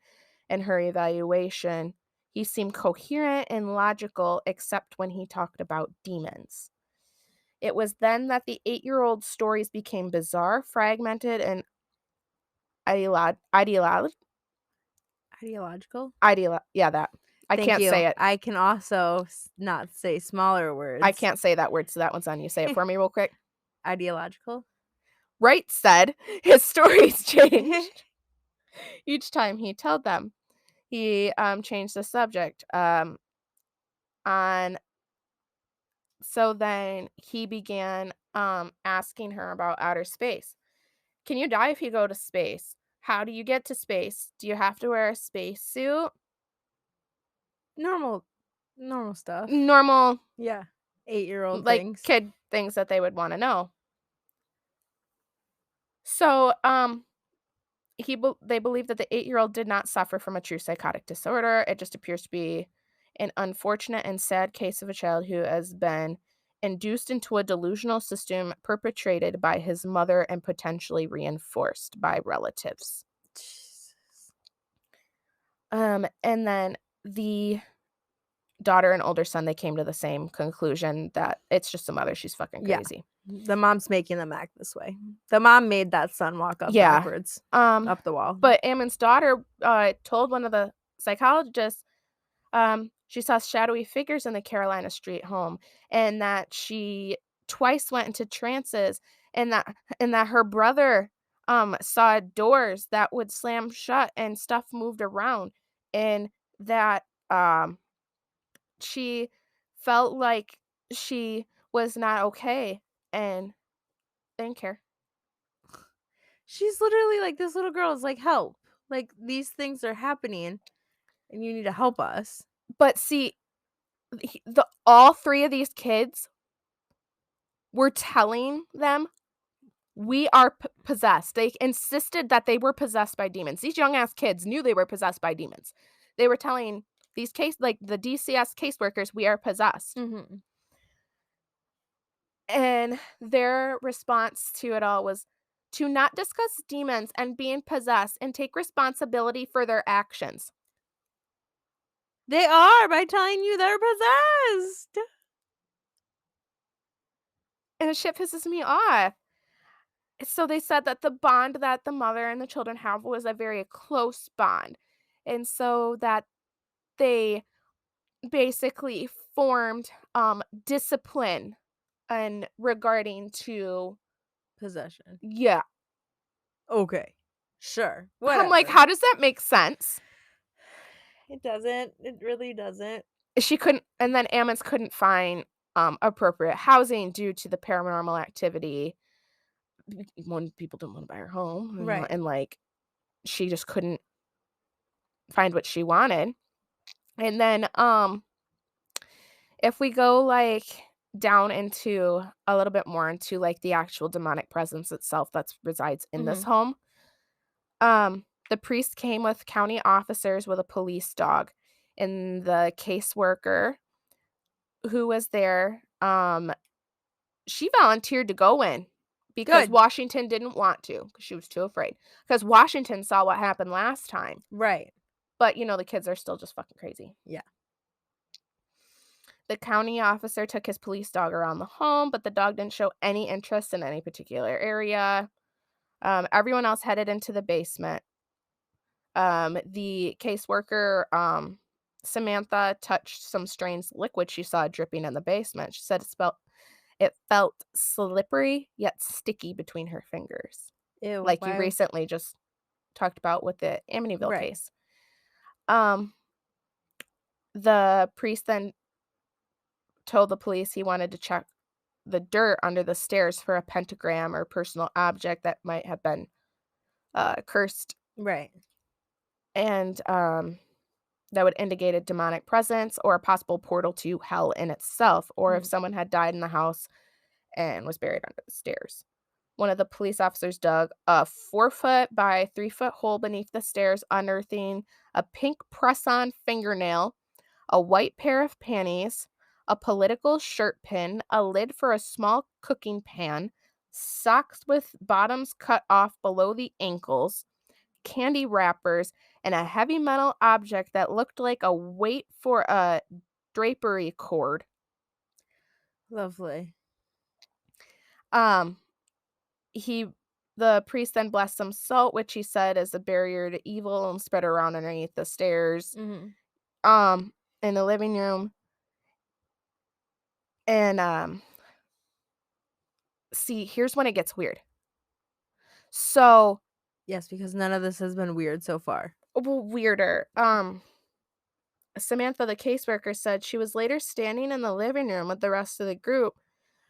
Speaker 2: in her evaluation. He seemed coherent and logical, except when he talked about demons. It was then that the 8-year-old's stories became bizarre, fragmented, and ideological. Yeah, that. I can't say it.
Speaker 1: I can also not say smaller words.
Speaker 2: I can't say that word, so that one's on you. Say it for me real quick.
Speaker 1: Ideological.
Speaker 2: Wright said his stories changed each time he told them. He changed the subject. So then he began asking her about outer space. Can you die if you go to space? How do you get to space? Do you have to wear a spacesuit?
Speaker 1: Normal stuff.
Speaker 2: Normal.
Speaker 1: Yeah. 8-year-old
Speaker 2: like
Speaker 1: things.
Speaker 2: Kid things that they would want to know. So they believe that the 8-year-old did not suffer from a true psychotic disorder. It just appears to be an unfortunate and sad case of a child who has been induced into a delusional system perpetrated by his mother and potentially reinforced by relatives.
Speaker 1: Jesus.
Speaker 2: And then the daughter and older son, they came to the same conclusion that it's just the mother. She's fucking crazy.
Speaker 1: Yeah. The mom's making them act this way. The mom made that son walk up backwards, up the wall.
Speaker 2: But Ammon's daughter told one of the psychologists she saw shadowy figures in the Carolina Street home, and that she twice went into trances, and that her brother saw doors that would slam shut and stuff moved around. in that she felt like she was not okay and they didn't care.
Speaker 1: She's literally like, this little girl is like, help. Like, these things are happening and you need to help us.
Speaker 2: But see, all 3 of these kids were telling them, "We are possessed." They insisted that they were possessed by demons. These young ass kids knew they were possessed by demons. They were telling these the DCS caseworkers, "We are possessed."
Speaker 1: Mm-hmm.
Speaker 2: And their response to it all was to not discuss demons and being possessed and take responsibility for their actions.
Speaker 1: They are, by telling you they're possessed.
Speaker 2: And the shit pisses me off. So they said that the bond that the mother and the children have was a very close bond. And so that they basically formed discipline and regarding to
Speaker 1: Possession.
Speaker 2: yeah.
Speaker 1: Okay. Sure.
Speaker 2: I'm like,
Speaker 1: Whatever.
Speaker 2: how does that make sense?
Speaker 1: It doesn't. It really doesn't.
Speaker 2: She couldn't, and then Ammons couldn't find appropriate housing due to the paranormal activity when people didn't want to buy her home,
Speaker 1: Right.
Speaker 2: and like she just couldn't find what she wanted. And then if we go like down into a little bit more into like the actual demonic presence itself that resides in this home, the priest came with county officers with a police dog, and the caseworker who was there, she volunteered to go in because
Speaker 1: Good.
Speaker 2: Washington didn't want to because she was too afraid. Because Washington saw what happened last time.
Speaker 1: Right.
Speaker 2: But, the kids are still just fucking crazy.
Speaker 1: Yeah.
Speaker 2: The county officer took his police dog around the home, but the dog didn't show any interest in any particular area. Everyone else headed into the basement. The caseworker, Samantha, touched some strange liquid she saw dripping in the basement. She said it felt slippery yet sticky between her fingers.
Speaker 1: Ew.
Speaker 2: Like you recently just talked about with the Amityville case. The priest then told the police he wanted to check the dirt under the stairs for a pentagram or personal object that might have been cursed.
Speaker 1: Right.
Speaker 2: And that would indicate a demonic presence or a possible portal to hell in itself, or if someone had died in the house and was buried under the stairs. One of the police officers dug a 4-foot by 3-foot hole beneath the stairs, unearthing a pink press-on fingernail, a white pair of panties, a political shirt pin, a lid for a small cooking pan, socks with bottoms cut off below the ankles, candy wrappers, and a heavy metal object that looked like a weight for a drapery cord.
Speaker 1: Lovely.
Speaker 2: The priest then blessed some salt, which he said is a barrier to evil, and spread around underneath the stairs. In the living room. And see, here's when it gets weird. So
Speaker 1: yes, because none of this has been weird so far.
Speaker 2: Well, weirder. Samantha, the caseworker, said she was later standing in the living room with the rest of the group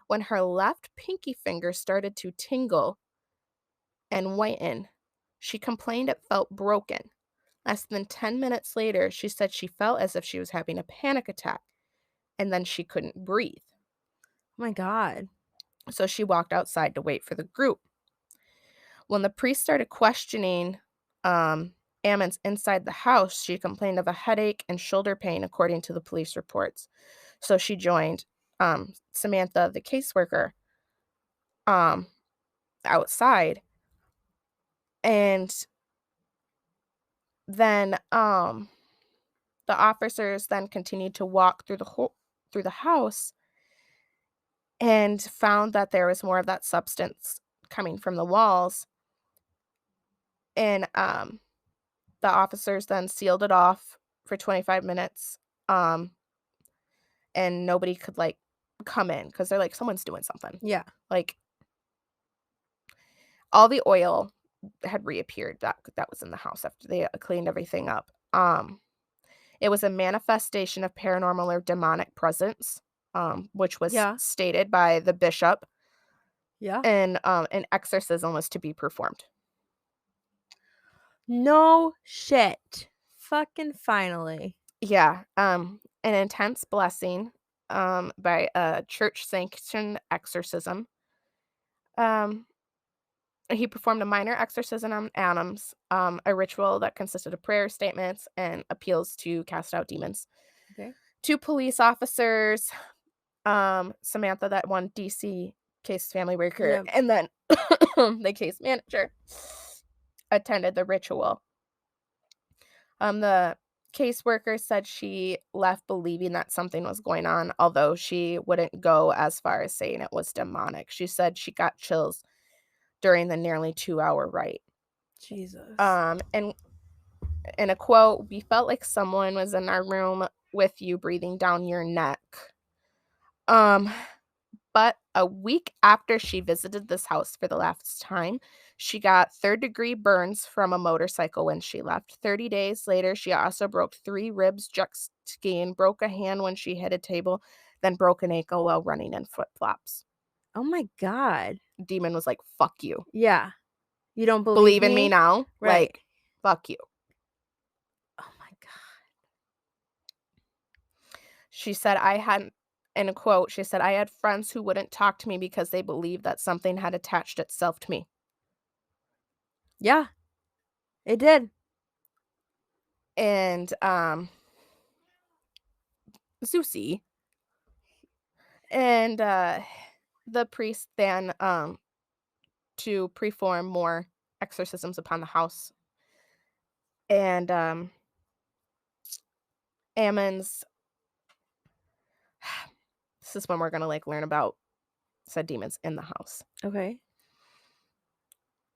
Speaker 2: when her left pinky finger started to tingle and whiten. She complained it felt broken. Less than 10 minutes later, she said she felt as if she was having a panic attack, and then she couldn't breathe.
Speaker 1: Oh my God.
Speaker 2: So she walked outside to wait for the group. When the priest started questioning Ammons inside the house, she complained of a headache and shoulder pain, according to the police reports. So she joined Samantha, the caseworker, outside. And then the officers then continued to walk through the house and found that there was more of that substance coming from the walls. And the officers then sealed it off for 25 minutes. And nobody could come in because they're like, someone's doing something.
Speaker 1: Yeah.
Speaker 2: All the oil had reappeared that was in the house after they cleaned everything up. It was a manifestation of paranormal or demonic presence, which was stated by the bishop.
Speaker 1: Yeah.
Speaker 2: And an exorcism was to be performed.
Speaker 1: No shit. Fucking finally.
Speaker 2: Yeah. An intense blessing by a church-sanctioned exorcism. He performed a minor exorcism on Adams, a ritual that consisted of prayer statements and appeals to cast out demons.
Speaker 1: Okay.
Speaker 2: 2 police officers, Samantha, that one DC case family worker, and then the case manager attended the ritual. The caseworker said she left believing that something was going on, although she wouldn't go as far as saying it was demonic. She said she got chills during the nearly 2-hour rite.
Speaker 1: Jesus.
Speaker 2: And in a quote, "We felt like someone was in our room with you breathing down your neck." But a week after she visited this house for the last time, she got 3rd-degree burns from a motorcycle when she left. 30 days later, she also broke 3 ribs jet skiing, broke a hand when she hit a table, then broke an ankle while running in flip-flops.
Speaker 1: Oh my God.
Speaker 2: Demon was like, fuck you.
Speaker 1: Yeah. You don't believe
Speaker 2: in me now?
Speaker 1: Right.
Speaker 2: Like, fuck you.
Speaker 1: Oh my God.
Speaker 2: She said, in a quote, she said, "I had friends who wouldn't talk to me because they believed that something had attached itself to me."
Speaker 1: Yeah. It did.
Speaker 2: And Zeusy. And the priest then to perform more exorcisms upon the house. And Ammon's this is when we're gonna learn about said demons in the house.
Speaker 1: Okay.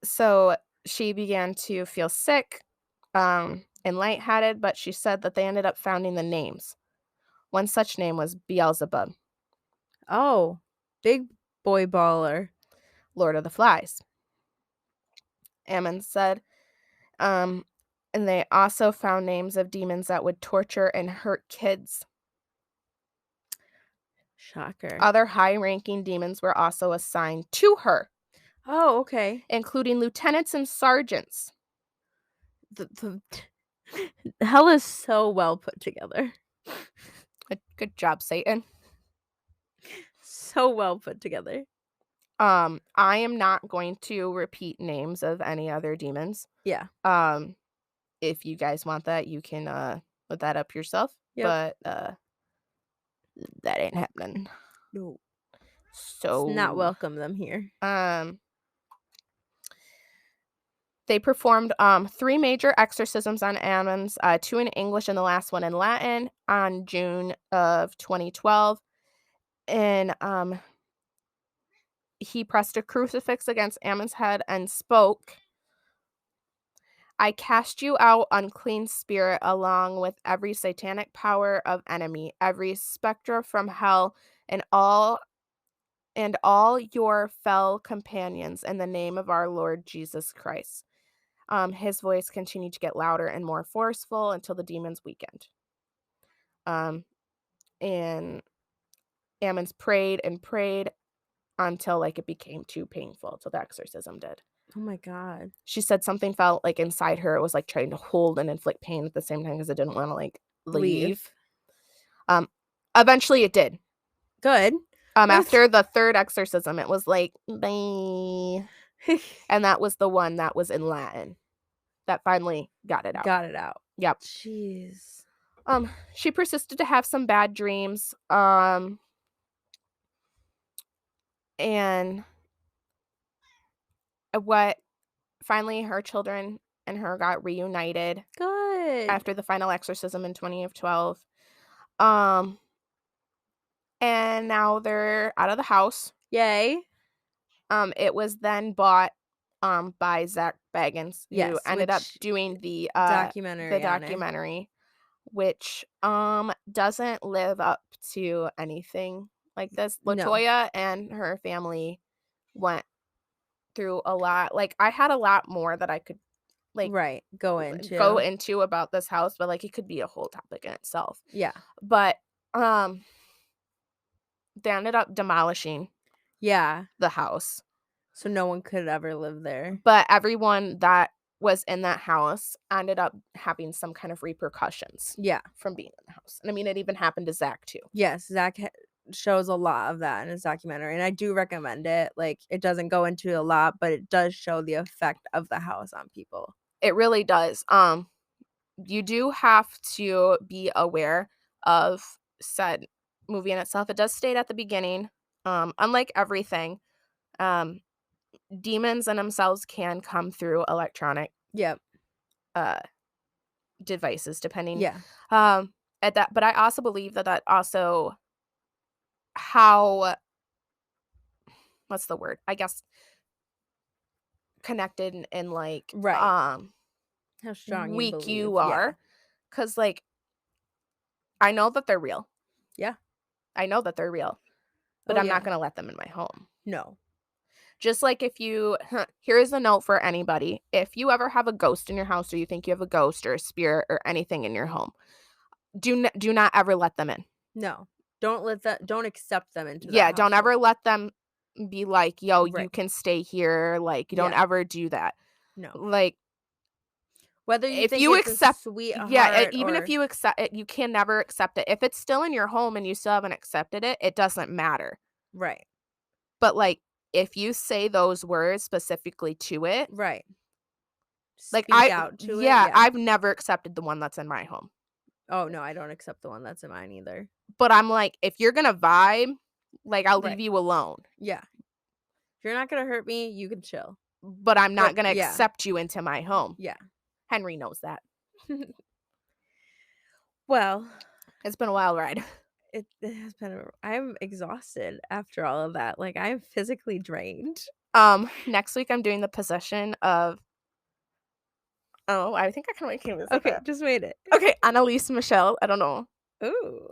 Speaker 2: So she began to feel sick and lightheaded, but she said that they ended up finding the names. One such name was Beelzebub.
Speaker 1: Oh, big boy baller.
Speaker 2: Lord of the Flies. Ammon said, and they also found names of demons that would torture and hurt kids.
Speaker 1: Shocker.
Speaker 2: Other high-ranking demons were also assigned to her.
Speaker 1: Oh, okay.
Speaker 2: Including lieutenants and sergeants.
Speaker 1: The hell is so well put together.
Speaker 2: Good job, Satan.
Speaker 1: So well put together.
Speaker 2: I am not going to repeat names of any other demons.
Speaker 1: Yeah.
Speaker 2: If you guys want that, you can look that up yourself.
Speaker 1: Yep.
Speaker 2: But that ain't happening.
Speaker 1: No.
Speaker 2: So
Speaker 1: it's not welcome them here.
Speaker 2: They performed 3 major exorcisms on Ammons, 2 in English and the last one in Latin, on June of 2012. And he pressed a crucifix against Ammon's head and spoke, "I cast you out, unclean spirit, along with every satanic power of enemy, every spectre from hell, and all your fell companions, in the name of our Lord Jesus Christ." His voice continued to get louder and more forceful until the demons weakened. And Ammons prayed and prayed until it became too painful, till the exorcism did.
Speaker 1: Oh my God.
Speaker 2: She said something felt inside her. It was trying to hold and inflict pain at the same time because it didn't want to leave. Eventually it did.
Speaker 1: Good.
Speaker 2: After the 3rd exorcism, it was bye. And that was the one that was in Latin that finally got it out.
Speaker 1: Got it out.
Speaker 2: Yep.
Speaker 1: Jeez.
Speaker 2: She persisted to have some bad dreams. And finally her children and her got reunited.
Speaker 1: Good.
Speaker 2: After the final exorcism in 2012. And now they're out of the house.
Speaker 1: Yay.
Speaker 2: It was then bought by Zach Baggins, who ended up doing the documentary, which doesn't live up to anything like this. LaToya and her family went through a lot. I had a lot more that I could like
Speaker 1: go
Speaker 2: into about this house, but like it could be a whole topic in itself.
Speaker 1: Yeah.
Speaker 2: But they ended up demolishing the house.
Speaker 1: So no one could ever live there.
Speaker 2: But everyone that was in that house ended up having some kind of repercussions from being in the house. And I mean, it even happened to Zach too.
Speaker 1: Yes, Zach shows a lot of that in his documentary, and I do recommend it. Like, it doesn't go into a lot, but it does show the effect of the house on people.
Speaker 2: It really does. You do have to be aware of said movie in itself. It does state at the beginning, unlike everything, demons in themselves can come through electronic devices, depending at that. But I also believe that also how, what's the word, I guess, connected and like
Speaker 1: how strong
Speaker 2: weak you are, because like I know that they're real. I know that they're real, but I'm not gonna let them in my home.
Speaker 1: No.
Speaker 2: Just like if you, here's a note for anybody. If you ever have a ghost in your house, or you think you have a ghost or a spirit or anything in your home, do not ever let them in.
Speaker 1: No. Don't accept them into
Speaker 2: don't ever let them be like, yo, you can stay here. Like, you don't ever do that.
Speaker 1: No.
Speaker 2: Like,
Speaker 1: whether you
Speaker 2: if
Speaker 1: think
Speaker 2: you
Speaker 1: it's
Speaker 2: accept,
Speaker 1: a sweetheart,
Speaker 2: even if you accept it, you can never accept it. If it's still in your home and you still haven't accepted it, it doesn't matter.
Speaker 1: Right.
Speaker 2: But like, if you say those words specifically to it,
Speaker 1: right.
Speaker 2: Like
Speaker 1: Speak out to it.
Speaker 2: I've never accepted the one that's in my home.
Speaker 1: Oh no, I don't accept the one that's in mine either.
Speaker 2: But I'm like, if you're gonna vibe, like I'll leave you alone.
Speaker 1: Yeah. If you're not gonna hurt me, you can chill.
Speaker 2: But I'm not gonna accept you into my home.
Speaker 1: Yeah.
Speaker 2: Henry knows that.
Speaker 1: Well,
Speaker 2: it's been a wild ride.
Speaker 1: It has been. I'm exhausted after all of that. Like, I'm physically drained.
Speaker 2: Next week I'm doing the possession of. Oh, I think I kind of came.
Speaker 1: Okay, just wait it.
Speaker 2: Okay, Annalise Michelle. I don't know.
Speaker 1: Ooh,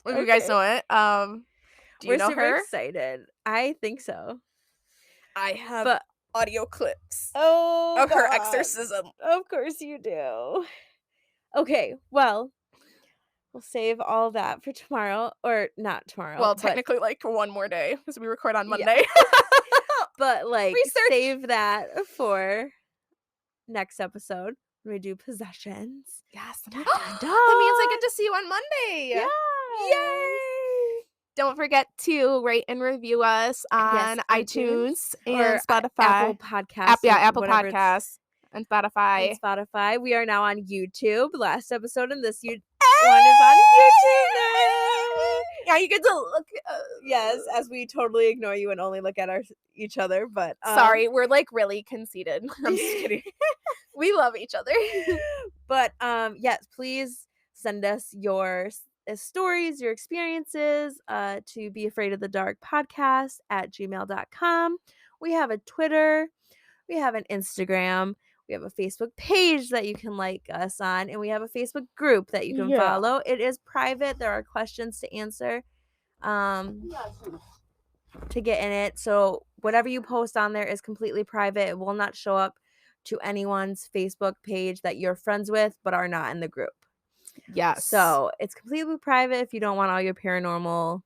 Speaker 2: if you guys know it. Do you know her?
Speaker 1: We're super excited. I think so.
Speaker 2: I have audio clips.
Speaker 1: Of
Speaker 2: her exorcism.
Speaker 1: Of course you do. Okay, well. We'll save all that for tomorrow, or not tomorrow.
Speaker 2: Well, technically, like one more day, because we record on Monday.
Speaker 1: But like, save that for next episode when we do possessions.
Speaker 2: Yes.
Speaker 1: That means
Speaker 2: I get to see you on Monday.
Speaker 1: Yeah.
Speaker 2: Yay! Don't forget to rate and review us on iTunes and Spotify,
Speaker 1: Apple Podcasts.
Speaker 2: Apple Podcasts and Spotify.
Speaker 1: We are now on YouTube. Last episode and this one is on YouTube now.
Speaker 2: Yeah, you get to look.
Speaker 1: Yes, as we totally ignore you and only look at each other. But
Speaker 2: sorry, we're like really conceited. I'm just kidding. We love each other.
Speaker 1: But yes, please send us your stories, your experiences to Be Afraid of the Dark podcast at gmail.com. We have a Twitter. We have an Instagram. We have a Facebook page that you can like us on, and we have a Facebook group that you can follow. It is private. There are questions to answer to get in it. So whatever you post on there is completely private. It will not show up to anyone's Facebook page that you're friends with but are not in the group.
Speaker 2: Yes.
Speaker 1: So it's completely private if you don't want all your paranormal,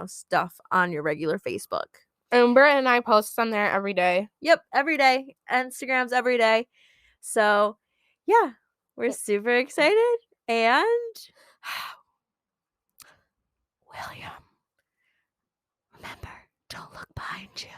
Speaker 1: stuff on your regular Facebook.
Speaker 2: Umber and I post on there every day.
Speaker 1: Yep, every day. Instagram's every day. So, yeah, we're super excited. And
Speaker 4: William, remember, don't look behind you.